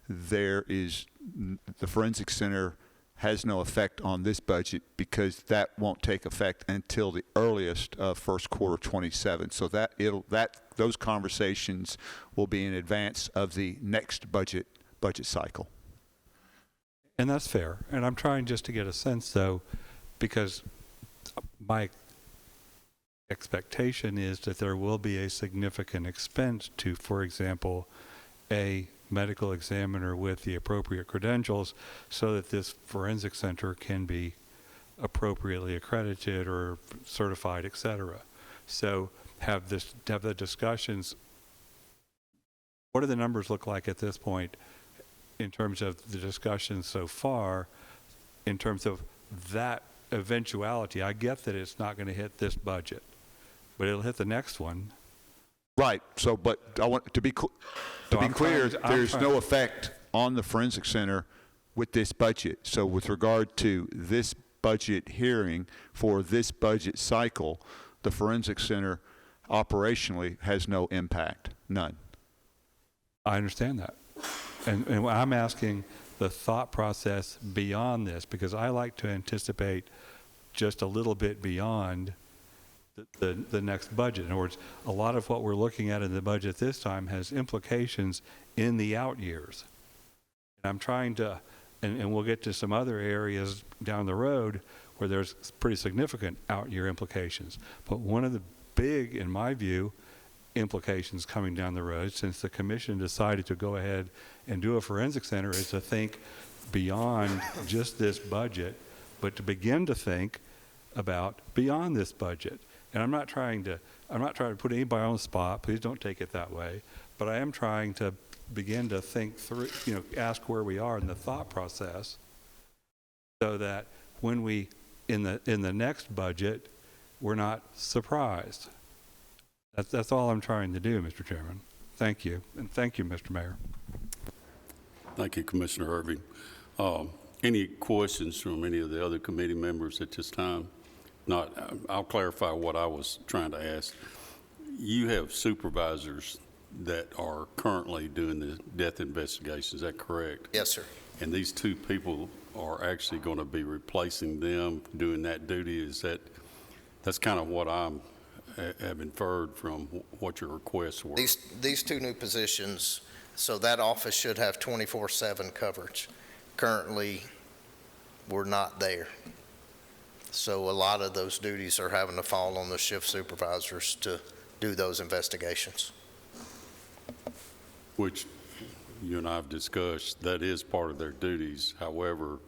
the Forensic Center has no effect on this budget because that won't take effect until the earliest of first quarter 27. So those conversations will be in advance of the next budget cycle. And that's fair. And I'm trying just to get a sense, though, because my expectation is that there will be a significant expense to, for example, a medical examiner with the appropriate credentials so that this forensic center can be appropriately accredited or certified, et cetera. So have the discussions. What do the numbers look like at this point in terms of the discussions so far, in terms of that eventuality? I get that it's not going to hit this budget, but it'll hit the next one. Right, so, but I want to be, I'm clear, trying to- I'm there's trying- no effect on the Forensic Center with this budget. So with regard to this budget hearing for this budget cycle, the Forensic Center operationally has no impact, none. I understand that. And I'm asking the thought process beyond this, because I like to anticipate just a little bit beyond the next budget. In other words, a lot of what we're looking at in the budget this time has implications in the out years. And I'm trying to, and we'll get to some other areas down the road where there's pretty significant out year implications. But one of the big, in my view, implications coming down the road, since the commission decided to go ahead and do a forensic center, is to think beyond just this budget, but to begin to think about beyond this budget. And I'm not trying to put anybody on the spot. Please don't take it that way. But I am trying to begin to think through, ask where we are in the thought process, so that when we, in the next budget, we're not surprised. That's all I'm trying to do, Mr. Chairman. Thank you, and thank you, Mr. Mayor. Thank you, Commissioner Irving. Any questions from any of the other committee members at this time? Not, I'll clarify what I was trying to ask. You have supervisors that are currently doing the death investigation, is that correct? Yes, sir. And these two people are actually going to be replacing them doing that duty? That's kind of what I have inferred from what your requests were. These two new positions, so that office should have 24/7 coverage. Currently, we're not there. So a lot of those duties are having to fall on the shift supervisors to do those investigations. Which you and I have discussed, that is part of their duties. However,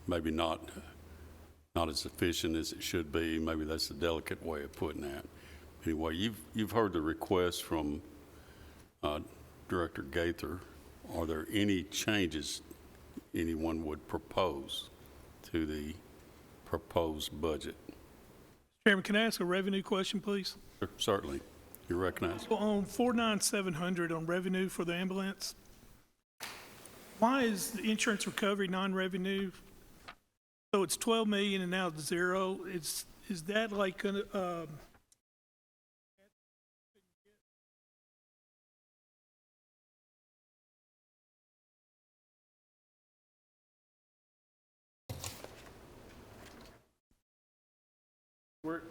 maybe not as efficient as it should be. Maybe that's a delicate way of putting that. Anyway, you've heard the request from Director Gaither. Are there any changes anyone would propose to the proposed budget? Chairman, can I ask a revenue question, please? Certainly. You're recognized. On 49700 on revenue for the ambulance, why is the insurance recovery non-revenue? So it's 12 million and now it's 0. Is that like gonna, We're,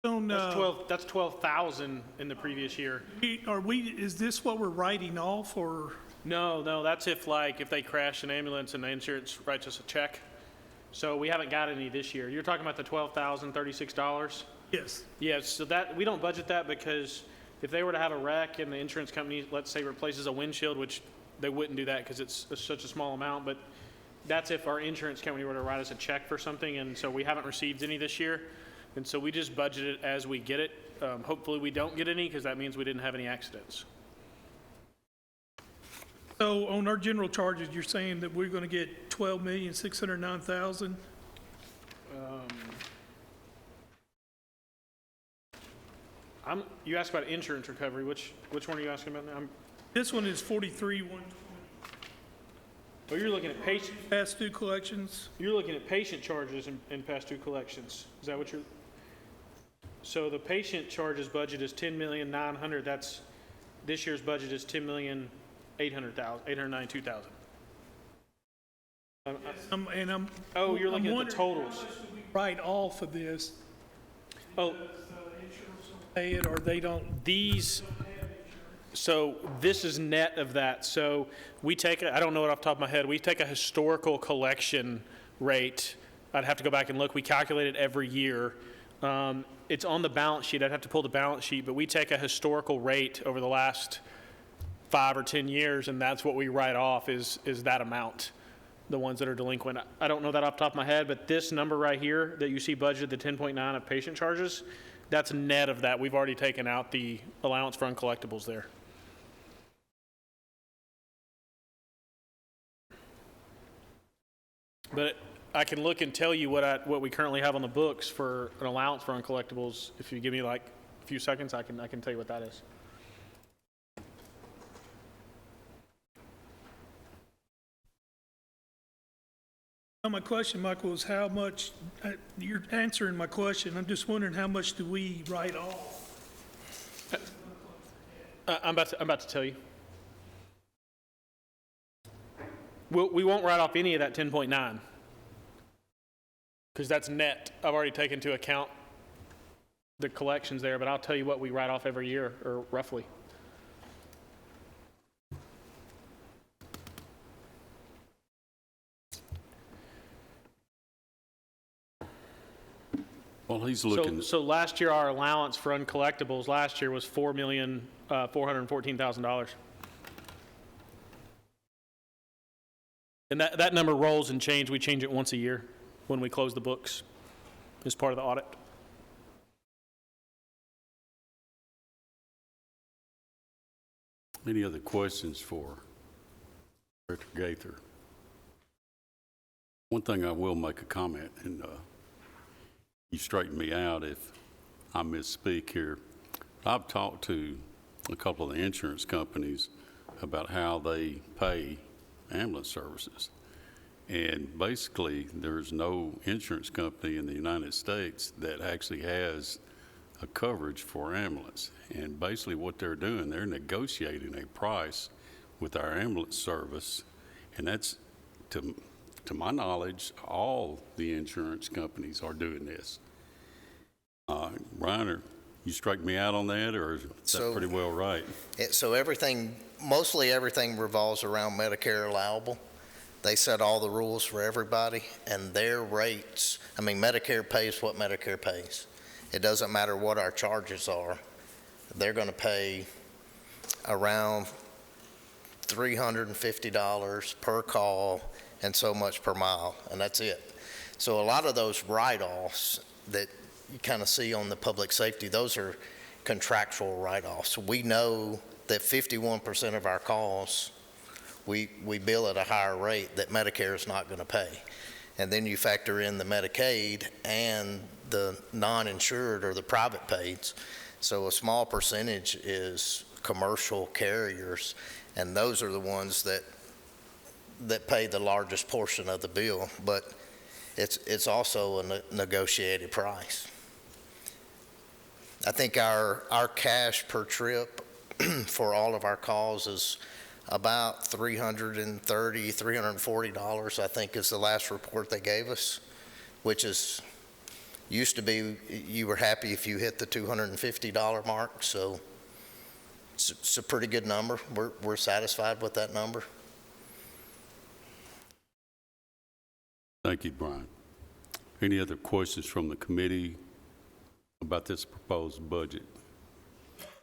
on, that's 12,000 in the previous year. is this what we're writing off, or? No, that's if they crash an ambulance and the insurance writes us a check. So we haven't got any this year. You're talking about the $12,036? Yes. Yes, so that, we don't budget that because if they were to have a wreck and the insurance company, let's say, replaces a windshield, which they wouldn't do that because it's such a small amount, but that's if our insurance company were to write us a check for something, and so we haven't received any this year. And so we just budget it as we get it. Hopefully we don't get any, because that means we didn't have any accidents. So on our general charges, you're saying that we're gonna get 12,609,000? You asked about insurance recovery. Which one are you asking about now? This one is 43,120. Oh, you're looking at patient. Past due collections. You're looking at patient charges and past due collections. Is that what you're? So the patient charges budget is 10,900,000. That's this year's budget is 10,892,000. Oh, you're looking at the totals. How much do we write off of this? Oh, Does insurance pay it, or they don't? So this is net of that. So we take I don't know it off the top of my head. We take a historical collection rate. I'd have to go back and look. We calculate it every year. It's on the balance sheet. I'd have to pull the balance sheet, but we take a historical rate over the last 5 or 10 years, and that's what we write off is that amount, the ones that are delinquent. I don't know that off the top of my head, but this number right here that you see budgeted, the 10.9 of patient charges, that's net of that. We've already taken out the allowance for uncollectibles there. But I can look and tell you what we currently have on the books for an allowance for uncollectibles if you give me like a few seconds, I can tell you what that is. My question, Michael, is how much, you're answering my question, I'm just wondering how much do we write off? I'm about to tell you. We won't write off any of that 10.9 because that's net. I've already taken into account the collections there, but I'll tell you what we write off every year, or roughly. Well, he's looking. So last year, our allowance for uncollectibles last year was $4,414,000. And that number rolls and changes. We change it once a year when we close the books as part of the audit. Any other questions for Director Gaither? One thing I will make a comment, and you straighten me out if I misspeak here. I've talked to a couple of the insurance companies about how they pay ambulance services. And basically, there's no insurance company in the United States that actually has a coverage for ambulance. And basically what they're doing, they're negotiating a price with our ambulance service. And that's, to my knowledge, all the insurance companies are doing this. Brian, you straighten me out on that, or is that pretty well right? So mostly everything revolves around Medicare allowable. They set all the rules for everybody, and their rates, Medicare pays what Medicare pays. It doesn't matter what our charges are. They're going to pay around $350 per call and so much per mile, and that's it. So a lot of those write-offs that you kind of see on the public safety, those are contractual write-offs. We know that 51% of our calls, we bill at a higher rate that Medicare is not going to pay. And then you factor in the Medicaid and the non-insured or the private pays. So a small percentage is commercial carriers, and those are the ones that pay the largest portion of the bill. But it's also a negotiated price. I think our cash per trip for all of our calls is about $330, $340, I think is the last report they gave us, which used to be you were happy if you hit the $250 mark. So it's a pretty good number. We're satisfied with that number. Thank you, Brian. Any other questions from the committee about this proposed budget?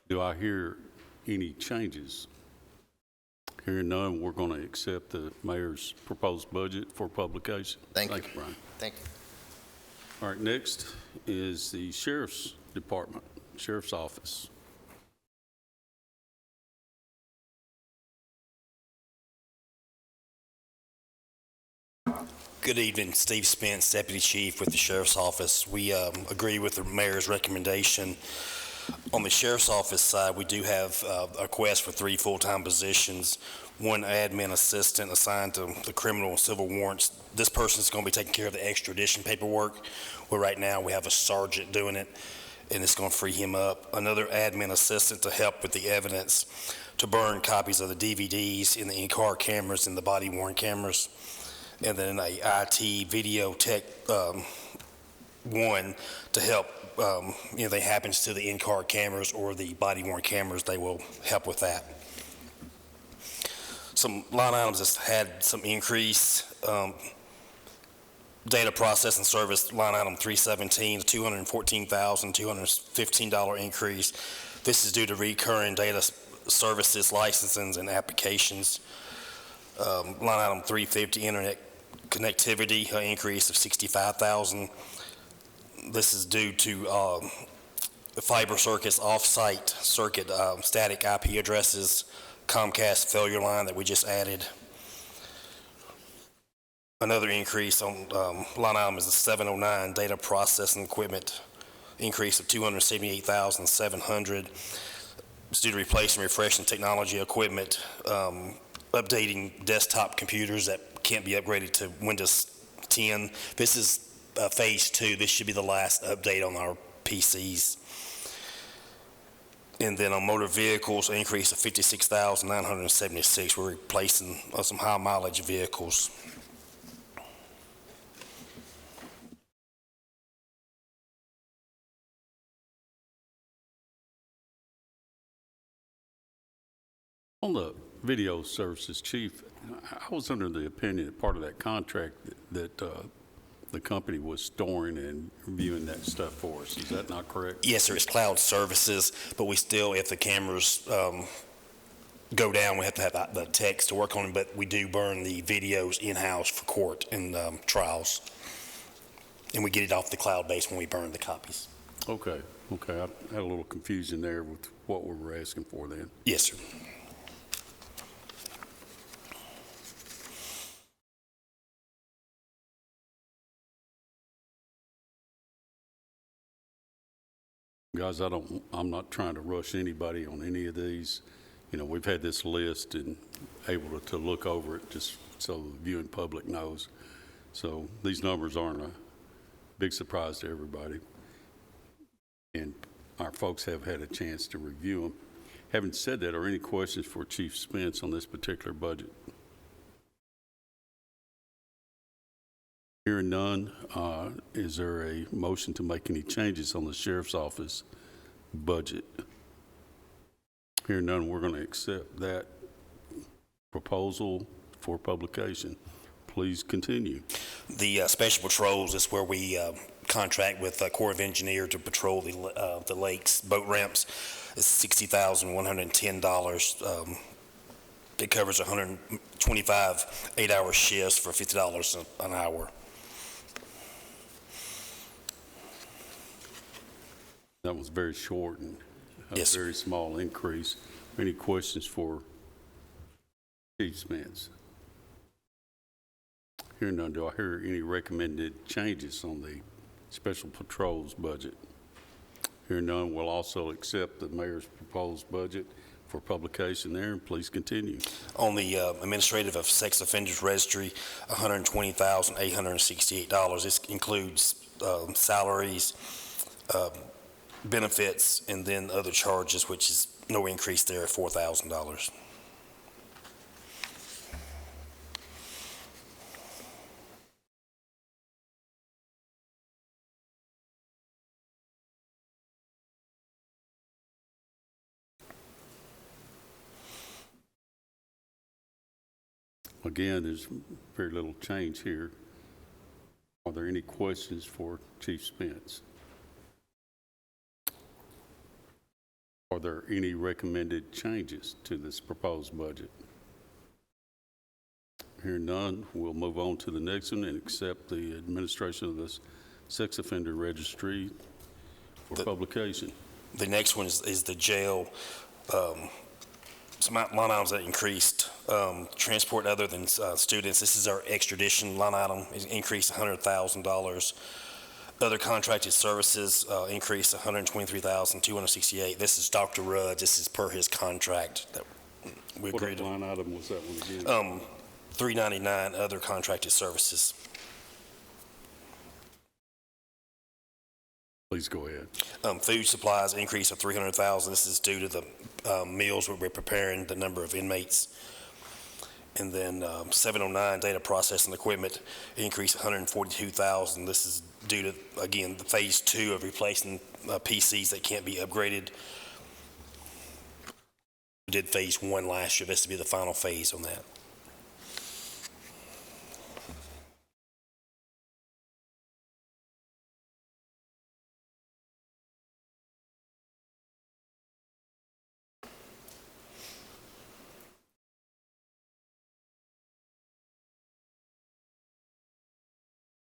Do I hear any changes? Hearing none, we're going to accept the mayor's proposed budget for publication. Thank you, Brian. Thank you. All right, next is the Sheriff's Department, Sheriff's Office. Good evening, Steve Spence, Deputy Chief with the Sheriff's Office. We agree with the Mayor's recommendation. On the Sheriff's Office side, we do have a request for 3 full-time positions, 1 admin assistant assigned to the criminal and civil warrants. This person is going to be taking care of the extradition paperwork, where right now we have a sergeant doing it, and it's going to free him up. Another admin assistant to help with the evidence, to burn copies of the DVDs in the in-car cameras and the body-worn cameras. And then a IT video tech one to help, if it happens to the in-car cameras or the body-worn cameras, they will help with that. Some line items has had some increase. Data processing service, line item 317, $214,215 increase. This is due to recurring data services, licensing, and applications. Line item 350, internet connectivity, an increase of $65,000. This is due to fiber circuits, off-site circuit, static IP addresses, Comcast failure line that we just added. Another increase on line item is the 709 data processing equipment increase of $278,700. It's due to replacing, refreshing technology equipment, updating desktop computers that can't be upgraded to Windows 10. This is phase 2. This should be the last update on our PCs. And then on motor vehicles, an increase of $56,976. We're replacing some high mileage vehicles. On the video services, Chief, I was under the opinion that part of that contract that the company was storing and reviewing that stuff for us. Is that not correct? Yes, sir. It's cloud services, but we still, if the cameras go down, we have to have the techs to work on them, but we do burn the videos in-house for court and trials. And we get it off the cloud base when we burn the copies. Okay. I had a little confusion there with what we were asking for then. Yes, sir. Guys, I'm not trying to rush anybody on any of these. You know, we've had this list and able to look over it just so the viewing public knows. So these numbers aren't a big surprise to everybody. And our folks have had a chance to review them. Having said that, are any questions for Chief Spence on this particular budget? Hearing none, is there a motion to make any changes on the Sheriff's Office budget? Hearing none, we're going to accept that proposal for publication. Please continue. The special patrols is where we contract with the Corps of Engineers to patrol the lakes, boat ramps. It's $60,110. It covers 125 8-hour shifts for $50 an hour. That was very short and a Yes, very small increase. Any questions for Chief Spence? Hearing none, do I hear any recommended changes on the Special Patrols budget? Hearing none, we'll also accept the mayor's proposed budget for publication there, and please continue. On the Administrative of Sex Offenders Registry, $120,868. This includes salaries, benefits, and then other charges, which is no increase there at $4,000. Again, there's very little change here. Are there any questions for Chief Spence? Are there any recommended changes to this proposed budget? Hearing none, we'll move on to the next one and accept the administration of the Sex Offender Registry for publication. The next one is the jail. Some line items that increased. Transport other than students. This is our extradition line item. It increased $100,000. Other contracted services increased $123,268. This is Dr. Rudd. This is per his contract that we agreed on. What line item was that one again? $399 other contracted services. Please go ahead. Food supplies increase of $300,000. This is due to the meals we're preparing, the number of inmates. And then 709 data processing equipment increase $142,000. This is due to, again, the phase 2 of replacing PCs that can't be upgraded. We did phase 1 last year. This will be the final phase on that.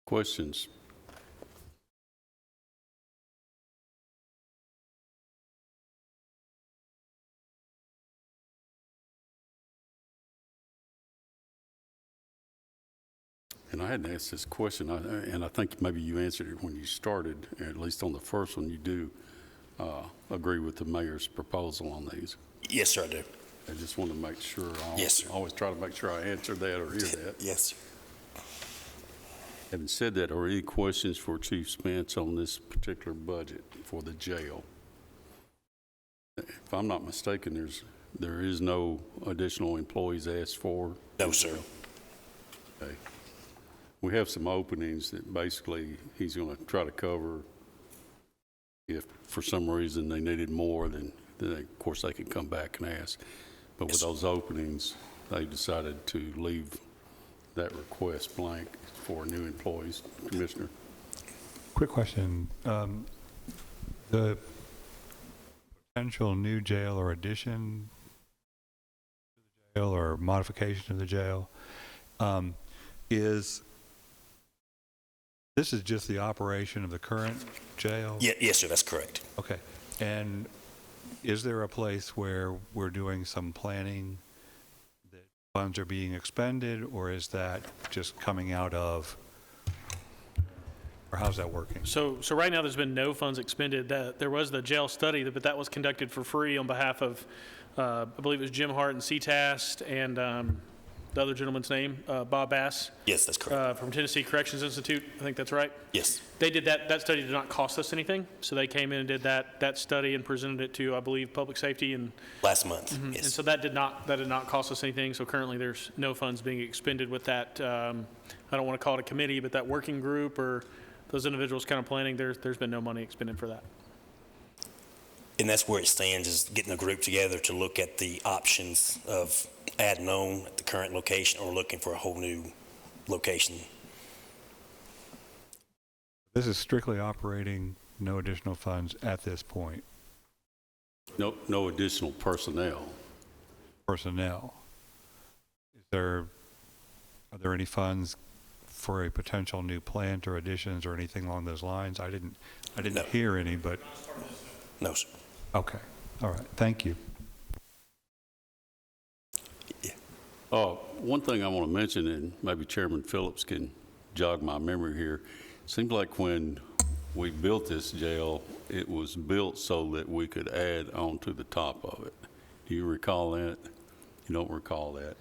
Questions? And I hadn't asked this question, and I think maybe you answered it when you started, at least on the first one. You do agree with the mayor's proposal on these? Yes, sir, I do. I just want to make sure. Yes, sir. I always try to make sure I answer that or hear that. Yes, sir. Having said that, are any questions for Chief Spence on this particular budget for the jail? If I'm not mistaken, there is no additional employees asked for? No, sir. Okay. We have some openings that basically he's going to try to cover. If for some reason they needed more, then of course they can come back and ask. But with those openings, they decided to leave that request blank for new employees. Commissioner? Quick question. The potential new jail or addition to the jail or modification of the jail, this is just the operation of the current jail? Yes, sir, that's correct. Okay. And is there a place where we're doing some planning that funds are being expended, or is that just coming out of, or how's that working? So right now, there's been no funds expended. There was the jail study, but that was conducted for free on behalf of, I believe it was Jim Hart and CTAST and the other gentleman's name, Bob Bass. Yes, that's correct. From Tennessee Corrections Institute, I think that's right. Yes. They did that. That study did not cost us anything. So they came in and did that study and presented it to, I believe, Public Safety and last month. And Yes. so that did not cost us anything. So currently there's no funds being expended with that. I don't want to call it a committee, but that working group or those individuals kind of planning, there's been no money expended for that. And that's where it stands, is getting a group together to look at the options of adding on at the current location or looking for a whole new location. This is strictly operating, no additional funds at this point. No additional personnel. Personnel. Are there any funds for a potential new plant or additions or anything along those lines? I didn't hear any, but. No, sir. Okay. All right. Thank you. One thing I want to mention, and maybe Chairman Phillips can jog my memory here. Seems like when we built this jail, it was built so that we could add on to the top of it. Do you recall that? You don't recall that?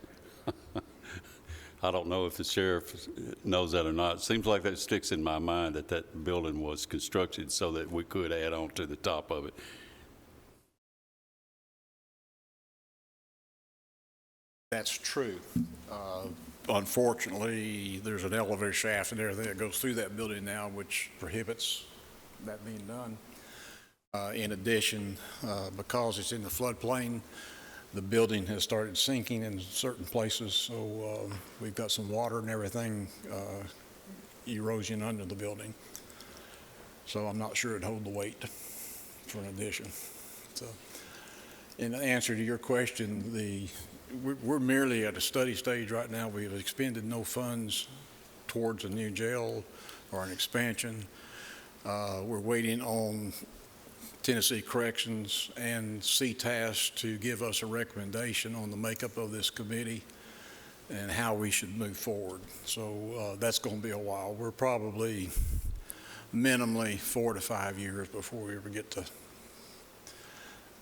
I don't know if the sheriff knows that or not. It seems like that sticks in my mind that building was constructed so that we could add on to the top of it. That's true. Unfortunately, there's an elevator shaft and everything that goes through that building now, which prohibits that being done. In addition, because it's in the floodplain, the building has started sinking in certain places, so we've got some water and everything, erosion under the building. So I'm not sure it'd hold the weight for an addition. So, in answer to your question, we're merely at a study stage right now. We've expended no funds towards a new jail or an expansion. We're waiting on Tennessee Corrections and CTAS to give us a recommendation on the makeup of this committee and how we should move forward. So that's going to be a while. We're probably minimally 4 to 5 years before we ever get to.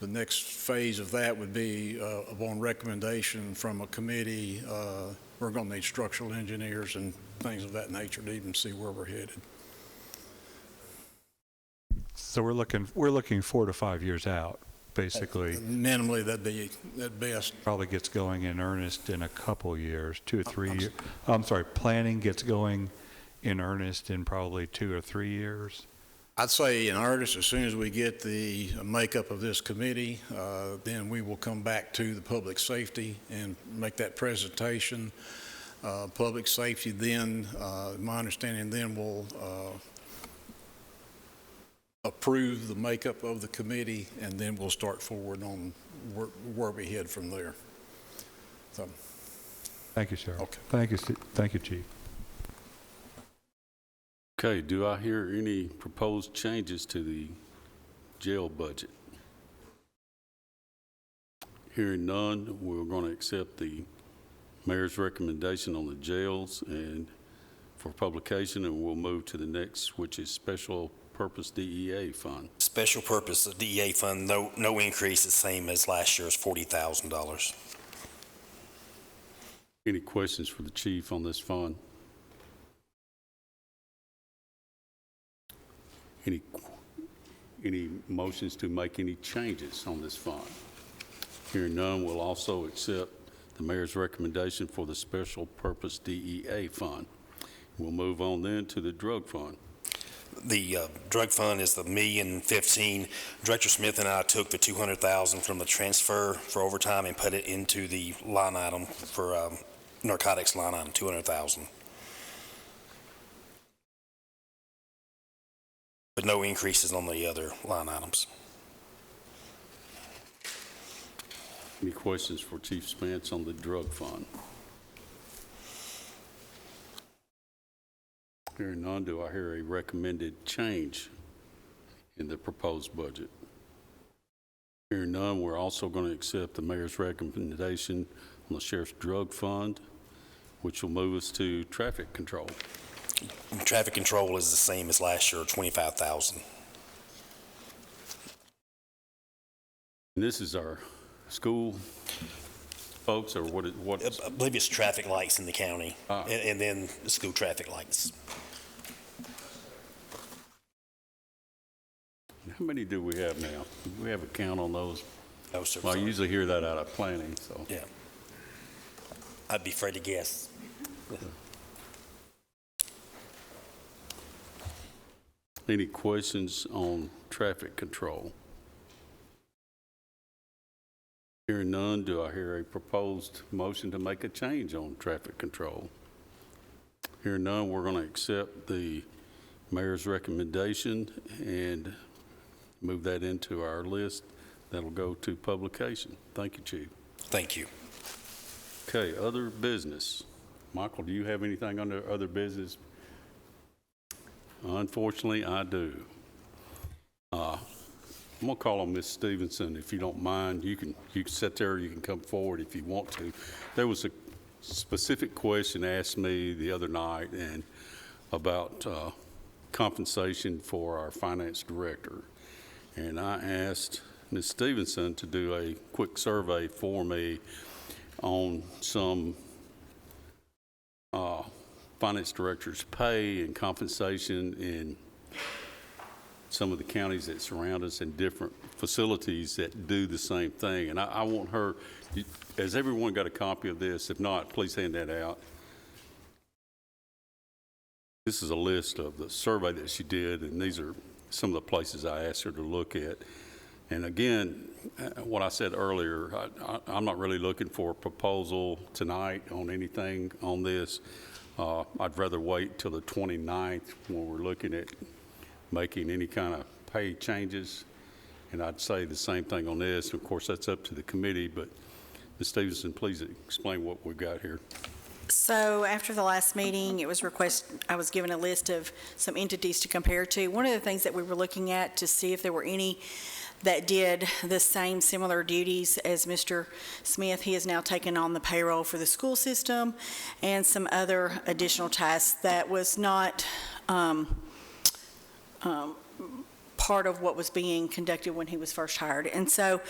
The next phase of that would be upon recommendation from a committee. We're going to need structural engineers and things of that nature to even see where we're headed. So we're looking 4 to 5 years out, basically. Minimally, that'd be at best. Probably gets going in earnest in a couple years, 2 or 3 years. I'm sorry, planning gets going in earnest in probably 2 or 3 years. I'd say in earnest, as soon as we get the makeup of this committee, then we will come back to the public safety and make that presentation. Public safety then, my understanding then will approve the makeup of the committee, and then we'll start forward on where we head from there. So. Thank you, Sheriff. Okay. Thank you, Chief. Okay, do I hear any proposed changes to the jail budget? Hearing none, we're going to accept the mayor's recommendation on the jails, and for publication, and we'll move to the next, which is Special Purpose-DEA Fund. Special Purpose DEA Fund, no increase, the same as last year's $40,000. Any questions for the chief on this fund? Any motions to make any changes on this fund? Hearing none, we'll also accept the mayor's recommendation for the Special Purpose DEA Fund. We'll move on then to the drug fund. The drug fund is the $1,015,000. Director Smith and I took the $200,000 from the transfer for overtime and put it into the line item for narcotics line item, $200,000. But no increases on the other line items. Any questions for Chief Spence on the drug fund? Hearing none, do I hear a recommended change in the proposed budget? Hearing none, we're also going to accept the mayor's recommendation on the sheriff's drug fund, which will move us to traffic control. Traffic control is the same as last year, $25,000. And this is our school folks, or what? I believe it's traffic lights in the county, and then the school traffic lights. How many do we have now? Do we have a count on those? No, sir. Well, I usually hear that out of planning, so. Yeah. I'd be afraid to guess. Any questions on traffic control? Hearing none, do I hear a proposed motion to make a change on traffic control? Hearing none, we're going to accept the mayor's recommendation and move that into our list. That'll go to publication. Thank you, Chief. Thank you. Okay, other business. Michael, do you have anything under other business? Unfortunately, I do. I'm gonna call on Ms. Stevenson, if you don't mind. You can sit there, you can come forward if you want to. There was a specific question asked me the other night and about compensation for our finance director. And I asked Ms. Stevenson to do a quick survey for me on some finance director's pay and compensation in some of the counties that surround us and different facilities that do the same thing. And I want her, has everyone got a copy of this? If not, please hand that out. This is a list of the survey that she did, and these are some of the places I asked her to look at. And again, what I said earlier, I'm not really looking for a proposal tonight on anything on this. I'd rather wait till the 29th when we're looking at making any kind of pay changes. And I'd say the same thing on this. Of course, that's up to the committee, but Ms. Stevenson, please explain what we've got here. So after the last meeting, it was I was given a list of some entities to compare to. One of the things that we were looking at to see if there were any that did the same similar duties as Mr. Smith. He has now taken on the payroll for the school system and some other additional tasks that was not part of what was being conducted when he was first hired. And so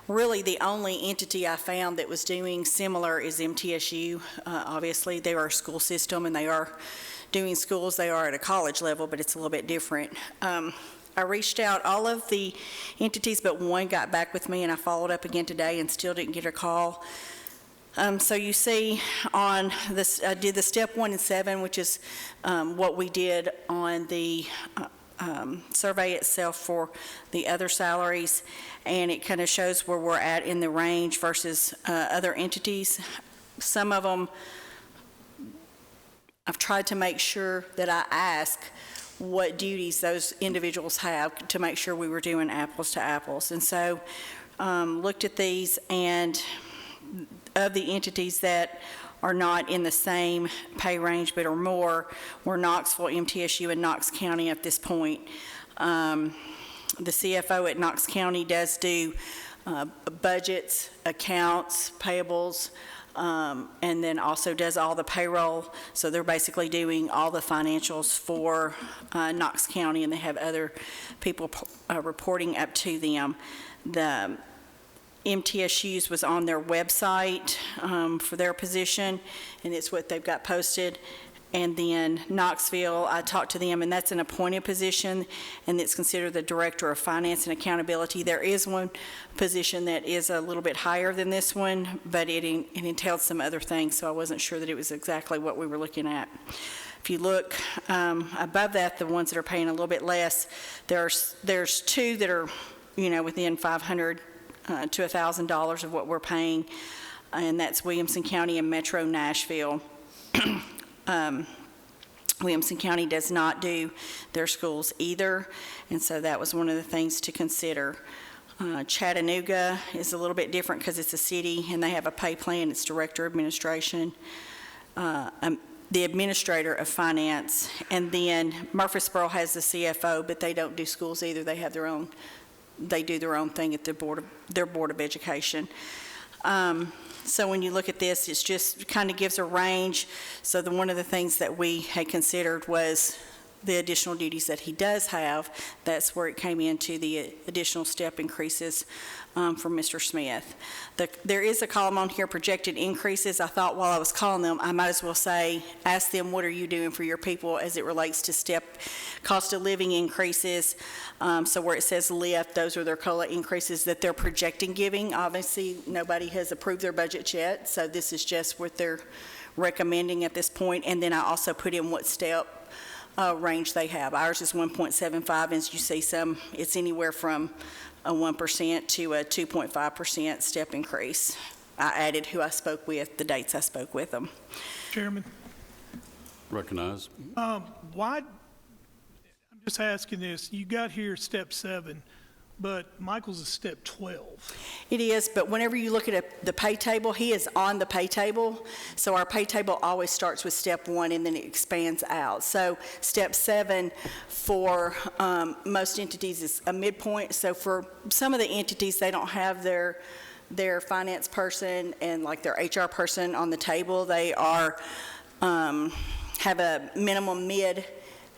really the only entity I found that was doing similar is MTSU. Obviously, they are a school system and they are doing schools. They are at a college level, but it's a little bit different. I reached out, all of the entities but one got back with me, and I followed up again today and still didn't get a call. So you see on this, I did the step 1 and 7, which is what we did on the survey itself for the other salaries, and it kind of shows where we're at in the range versus other entities. Some of them, I've tried to make sure that I ask what duties those individuals have to make sure we were doing apples to apples. And so looked at these, and of the entities that are not in the same pay range but are more, were Knoxville, MTSU, and Knox County at this point. The CFO at Knox County does do budgets, accounts, payables, and then also does all the payroll. So they're basically doing all the financials for Knox County, and they have other people reporting up to them. The MTSU's was on their website for their position, and it's what they've got posted. And then Knoxville, I talked to them, and that's an appointed position, and it's considered the Director of Finance and Accountability. There is one position that is a little bit higher than this one, but it entailed some other things, so I wasn't sure that it was exactly what we were looking at. If you look above that, the ones that are paying a little bit less, there's two that are, within $500 to $1,000 of what we're paying, and that's Williamson County and Metro Nashville. Williamson County does not do their schools either, and so that was one of the things to consider. Chattanooga is a little bit different because it's a city and they have a pay plan. It's Director of Administration, the Administrator of Finance, and then Murfreesboro has the CFO, but they don't do schools either. They have their own. They do their own thing at their Board of Education. So when you look at this, it just kind of gives a range. So one of the things that we had considered was the additional duties that he does have. That's where it came into the additional step increases for Mr. Smith. There is a column on here, projected increases. I thought while I was calling them, I might as well say, ask them, what are you doing for your people as it relates to step cost of living increases? So where it says lift, those are their COLA increases that they're projecting giving. Obviously, nobody has approved their budget yet, so this is just what they're recommending at this point. And then I also put in what step range they have. Ours is 1.75, as you see it's anywhere from a 1% to a 2.5% step increase. I added who I spoke with, the dates I spoke with them. Chairman? Recognize. Why, I'm just asking this, you got here step 7, but Michael's is step 12. It is, but whenever you look at the pay table, he is on the pay table. So our pay table always starts with step 1 and then it expands out. So step 7 for most entities is a midpoint. So for some of the entities, they don't have their finance person and like their HR person on the table. They are have a minimum, mid,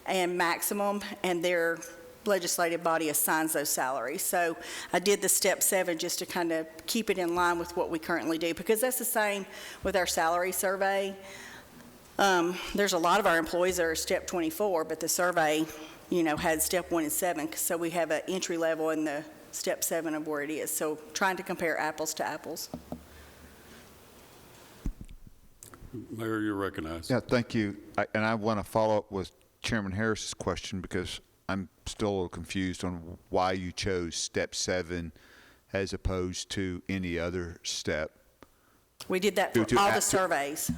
and maximum, and their legislative body assigns those salaries. So I did the step 7 just to kind of keep it in line with what we currently do, because that's the same with our salary survey. There's a lot of our employees that are step 24, but the survey, had step 1 and 7, so we have an entry level in the step 7 of where it is. So trying to compare apples to apples. Mayor, you're recognized. Yeah, thank you. And I want to follow up with Chairman Harris's question, because I'm still a little confused on why you chose step 7 as opposed to any other step. We did that for all the surveys.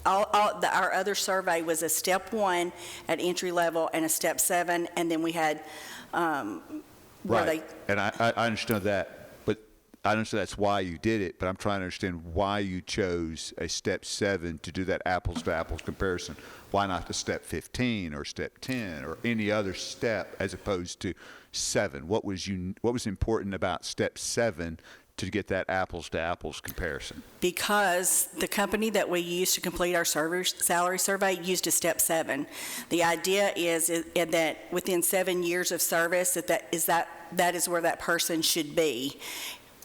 Our other survey was a step 1 at entry level and a step 7, and then we had right. And I understand that, but I understand that's why you did it, but I'm trying to understand why you chose a step 7 to do that apples to apples comparison. Why not the step 15 or step 10 or any other step as opposed to 7? What was important about step 7 to get that apples to apples comparison? Because the company that we used to complete our salary survey used a step 7. The idea is that within 7 years of service, that is where that person should be.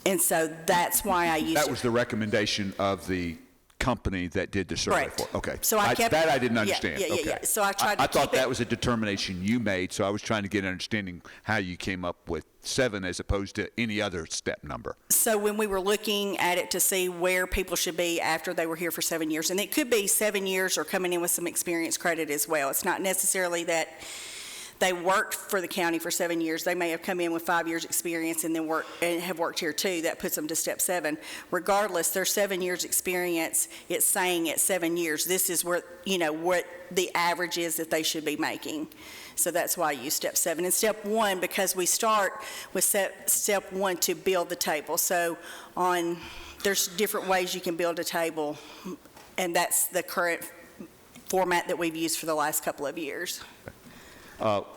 And so that's why I used That was the recommendation of the company that did the survey. Correct. For. Okay. So I kept that I didn't understand. Yeah. So I tried to I thought that was a determination you made, so I was trying to get an understanding how you came up with 7 as opposed to any other step number. So when we were looking at it to see where people should be after they were here for 7 years, and it could be 7 years or coming in with some experience credit as well. It's not necessarily they worked for the county for 7 years. They may have come in with 5 years experience and then have worked here too. That puts them to step 7. Regardless, their 7 years experience, it's saying at 7 years, this is where, what the average is that they should be making. So that's why I use step 7. And step 1, because we start with step 1 to build the table. So there's different ways you can build a table, and that's the current format that we've used for the last couple of years.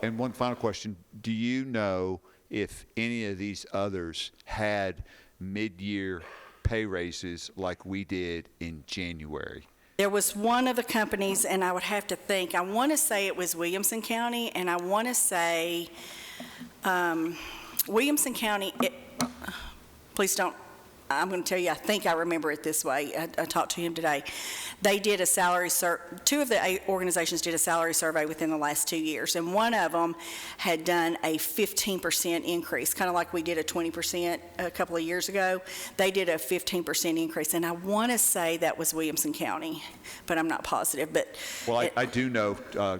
And one final question. Do you know if any of these others had mid-year pay raises like we did in January? There was one of the companies, and I would have to think, I want to say it was Williamson County, and I want to say Williamson County, please don't, I'm going to tell you, I think I remember it this way. I talked to him today. They did a salary two of the organizations did a salary survey within the last 2 years, and one of them had done a 15% increase, kind of like we did a 20% a couple of years ago. They did a 15% increase, and I want to say that was Williamson County, but I'm not positive. But well, I do know,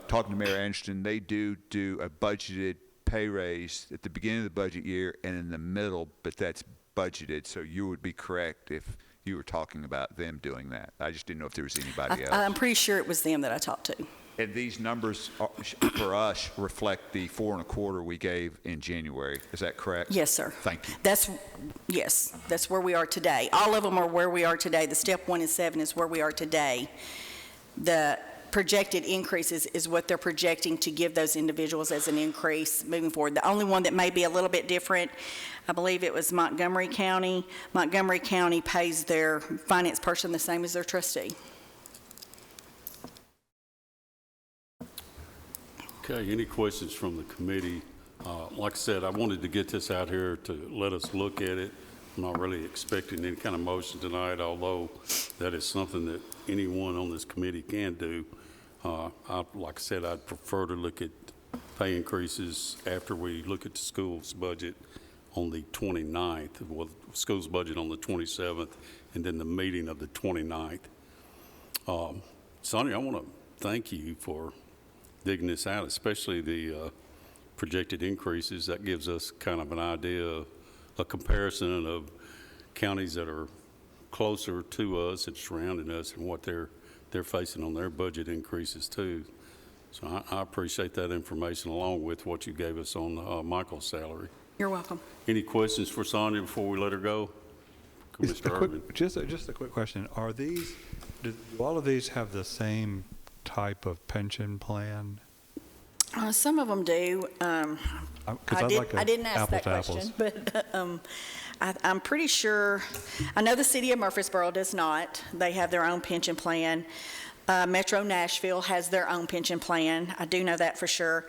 talking to Mayor Anderson, they do a budgeted pay raise at the beginning of the budget year and in the middle, but that's budgeted, so you would be correct if you were talking about them doing that. I just didn't know if there was anybody else. I'm pretty sure it was them that I talked to. And these numbers for us reflect the 4.25 we gave in January. Is that correct? Yes, sir. Thank you. Yes, that's where we are today. All of them are where we are today. The step 1 and 7 is where we are today. The projected increases is what they're projecting to give those individuals as an increase moving forward. The only one that may be a little bit different, I believe it was Montgomery County. Montgomery County pays their finance person the same as their trustee. Okay, any questions from the committee? Like I said, I wanted to get this out here to let us look at it. I'm not really expecting any kind of motion tonight, although that is something that anyone on this committee can do. Like I said, I'd prefer to look at pay increases after we look at the school's budget on the 29th, well, school's budget on the 27th, and then the meeting of the 29th. Sonia, I want to thank you for digging this out, especially the projected increases. That gives us kind of an idea, a comparison of counties that are closer to us and surrounding us and what they're facing on their budget increases too. So I appreciate that information along with what you gave us on Michael's salary. You're welcome. Any questions for Sonia before we let her go? Mr. Urban? Just a quick question. Do all of these have the same type of pension plan? Some of them do. I didn't ask that question, but I'm pretty sure. I know the city of Murfreesboro does not. They have their own pension plan. Metro Nashville has their own pension plan. I do know that for sure.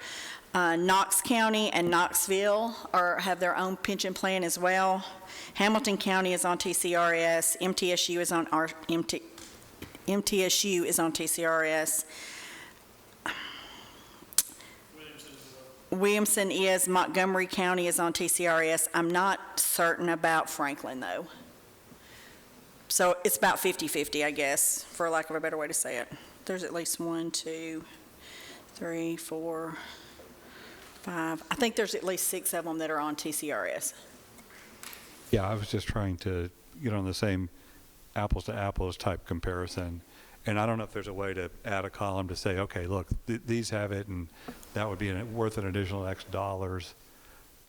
Knox County and Knoxville have their own pension plan as well. Hamilton County is on TCRS. MTSU is on TCRS. Williamson is. Montgomery County is on TCRS. I'm not certain about Franklin, though. So it's about 50-50, I guess, for lack of a better way to say it. There's at least 1, 2, 3, 4, 5. I think there's at least 6 of them that are on TCRS. Yeah, I was just trying to get on the same apples to apples type comparison. And I don't know if there's a way to add a column to say, okay, look, these have it, and that would be worth an additional X dollars,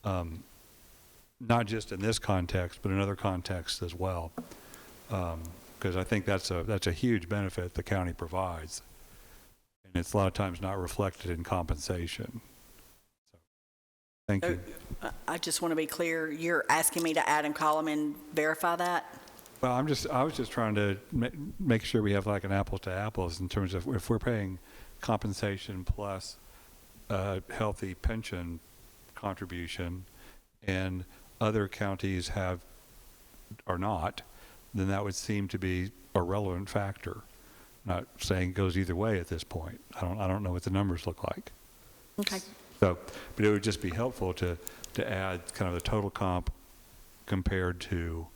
not just in this context, but in other contexts as well. Because I think that's a huge benefit the county provides, and it's a lot of times not reflected in compensation. So, thank you. I just want to be clear. You're asking me to add a column and verify that? Well, I was just trying to make sure we have like an apples to apples in terms of if we're paying compensation plus healthy pension contribution, and other counties are not, then that would seem to be a relevant factor. Not saying it goes either way at this point. I don't know what the numbers look like. Okay. So, but it would just be helpful to add kind of the total comp compared to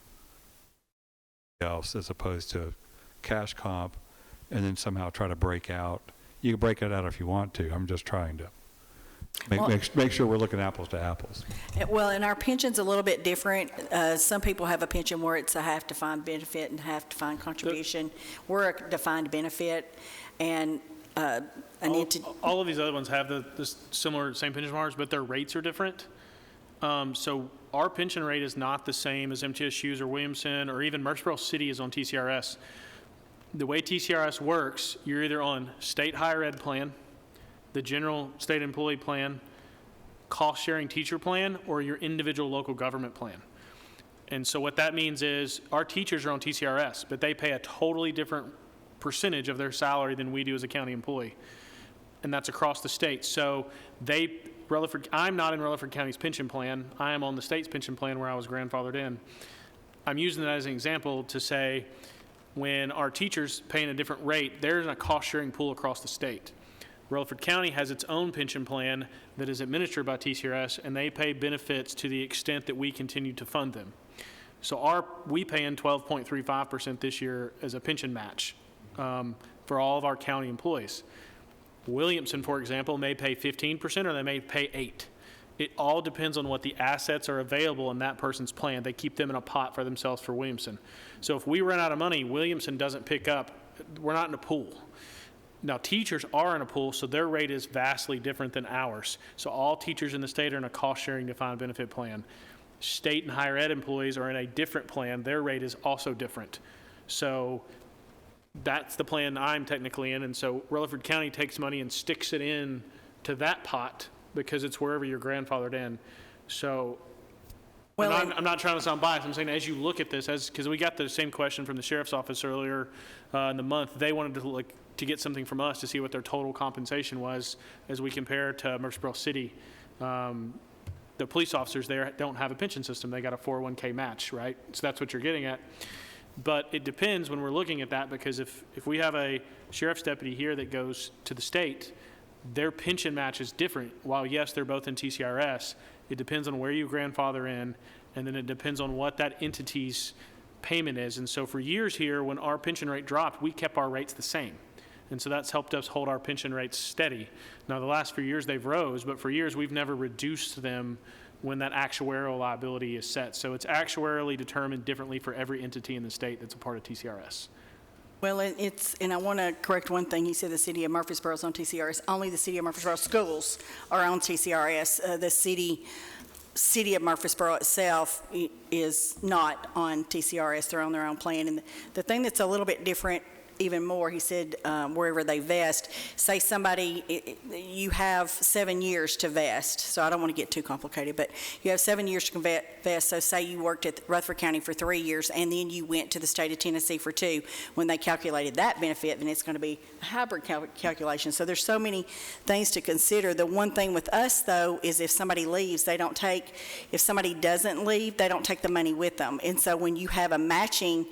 else as opposed to cash comp, and then somehow try to break out. You can break it out if you want to. I'm just trying to make sure we're looking apples to apples. Well, and our pension's a little bit different. Some people have a pension where it's a half-defined benefit and half-defined contribution. We're a defined benefit, and all of these other ones have the same pension from ours, but their rates are different. So our pension rate is not the same as MTSU's or Williamson, or even Murfreesboro City is on TCRS. The way TCRS works, you're either on state higher ed plan, the general state employee plan, cost sharing teacher plan, or your individual local government plan. And so what that means is our teachers are on TCRS, but they pay a totally different percentage of their salary than we do as a county employee. And that's across the state. So I'm not in Rutherford County's pension plan. I am on the state's pension plan where I was grandfathered in. I'm using that as an example to say when our teachers pay a different rate, there's a cost-sharing pool across the state. Rutherford County has its own pension plan that is administered by TCRS, and they pay benefits to the extent that we continue to fund them. So we pay in 12.35% this year as a pension match for all of our county employees. Williamson, for example, may pay 15% or they may pay 8%. It all depends on what the assets are available in that person's plan. They keep them in a pot for themselves for Williamson. So if we run out of money, Williamson doesn't pick up. We're not in a pool. Now, teachers are in a pool, so their rate is vastly different than ours. So all teachers in the state are in a cost-sharing defined benefit plan. State and higher ed employees are in a different plan. Their rate is also different. So that's the plan I'm technically in, and so Rutherford County takes money and sticks it in to that pot because it's wherever you're grandfathered in. So I'm not trying to sound biased. I'm saying as you look at this, because we got the same question from the sheriff's office earlier in the month, they wanted to get something from us to see what their total compensation was as we compare to Murfreesboro City. The police officers there don't have a pension system. They got a 401k match, right? So that's what you're getting at. But it depends when we're looking at that, because if we have a sheriff's deputy here that goes to the state, their pension match is different. While yes, they're both in TCRS, it depends on where you grandfather in, and then it depends on what that entity's payment is. And so for years here, when our pension rate dropped, we kept our rates the same. And so that's helped us hold our pension rates steady. Now, the last few years they've rose, but for years we've never reduced them when that actuarial liability is set. So it's actuarially determined differently for every entity in the state that's a part of TCRS. Well, and I want to correct one thing. He said the city of Murfreesboro is on TCRS. Only the city of Murfreesboro schools are on TCRS. The city of Murfreesboro itself is not on TCRS. They're on their own plan. And the thing that's a little bit different even more, he said, wherever they vest, say somebody, you have 7 years to vest, so I don't want to get too complicated, but you have 7 years to vest, so say you worked at Rutherford County for 3 years, and then you went to the state of Tennessee for 2. When they calculated that benefit, then it's going to be a hybrid calculation. So there's so many things to consider. The one thing with us, though, is if somebody leaves, if somebody doesn't leave, they don't take the money with them. And so when you have a matching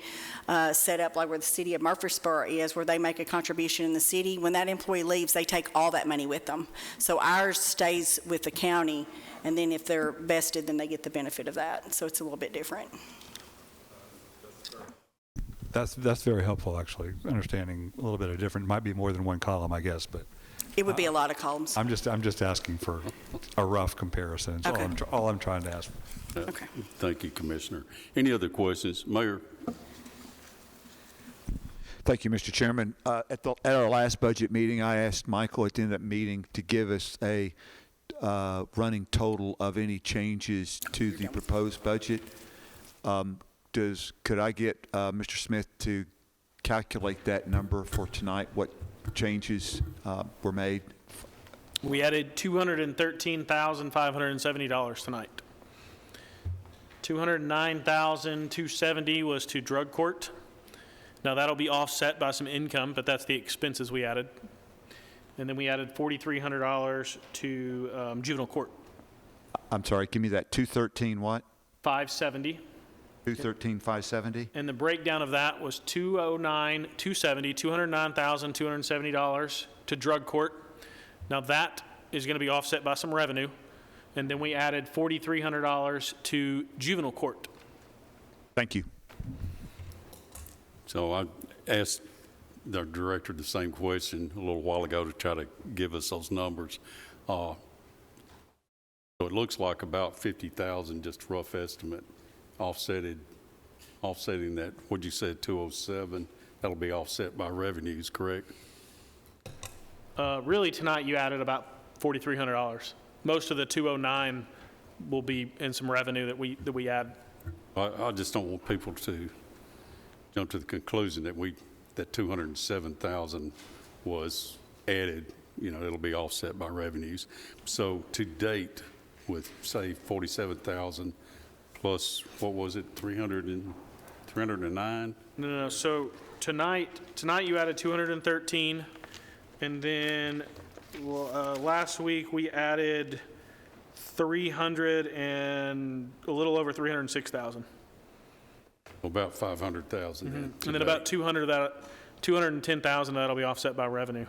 set up like where the city of Murfreesboro is, where they make a contribution in the city, when that employee leaves, they take all that money with them. So ours stays with the county, and then if they're vested, then they get the benefit of that. So it's a little bit different. That's very helpful, actually, understanding a little bit of different. Might be more than one column, I guess, but it would be a lot of columns. I'm just asking for a rough comparison. That's okay. all I'm trying to ask. Okay. Thank you, Commissioner. Any other questions? Mayor? Thank you, Mr. Chairman. At our last budget meeting, I asked Michael at the end of that meeting to give us a running total of any changes to the proposed budget. Could I get Mr. Smith to calculate that number for tonight? What changes were made? We added $213,570 tonight. $209,270 was to drug court. Now that'll be offset by some income, but that's the expenses we added. And then we added $4,300 to juvenile court. I'm sorry, give me that 213 what? 570. 213,570. And the breakdown of that was $209,270 to drug court. Now that is going to be offset by some revenue. And then we added $4,300 to juvenile court. Thank you. So I asked the director the same question a little while ago to try to give us those numbers. So it looks like about 50,000, just rough estimate, offsetting that. What'd you say, 207? That'll be offset by revenues, correct? Really, tonight you added about $4,300. Most of the 209 will be in some revenue that we add. I just don't want people to jump to the conclusion that 207,000 was added. It'll be offset by revenues. So to date, with say 47,000 plus, what was it, 309? No. So tonight you added 213, and then last week we added 300 and a little over 306,000. About 500,000. And then about 210,000 that'll be offset by revenue.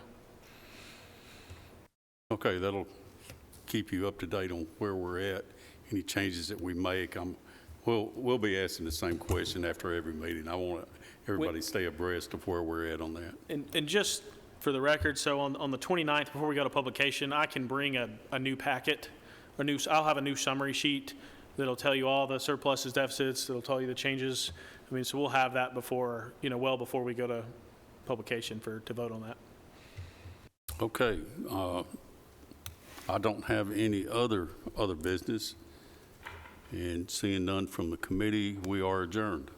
Okay, that'll keep you up to date on where we're at. Any changes that we make, we'll be asking the same question after every meeting. I want everybody to stay abreast of where we're at on that. And just for the record, so on the 29th, before we go to publication, I can bring a new packet, I'll have a new summary sheet that'll tell you all the surpluses, deficits, that'll tell you the changes. I mean, so we'll have that before, well before we go to publication to vote on that. Okay, I don't have any other business, and seeing none from the committee, we are adjourned.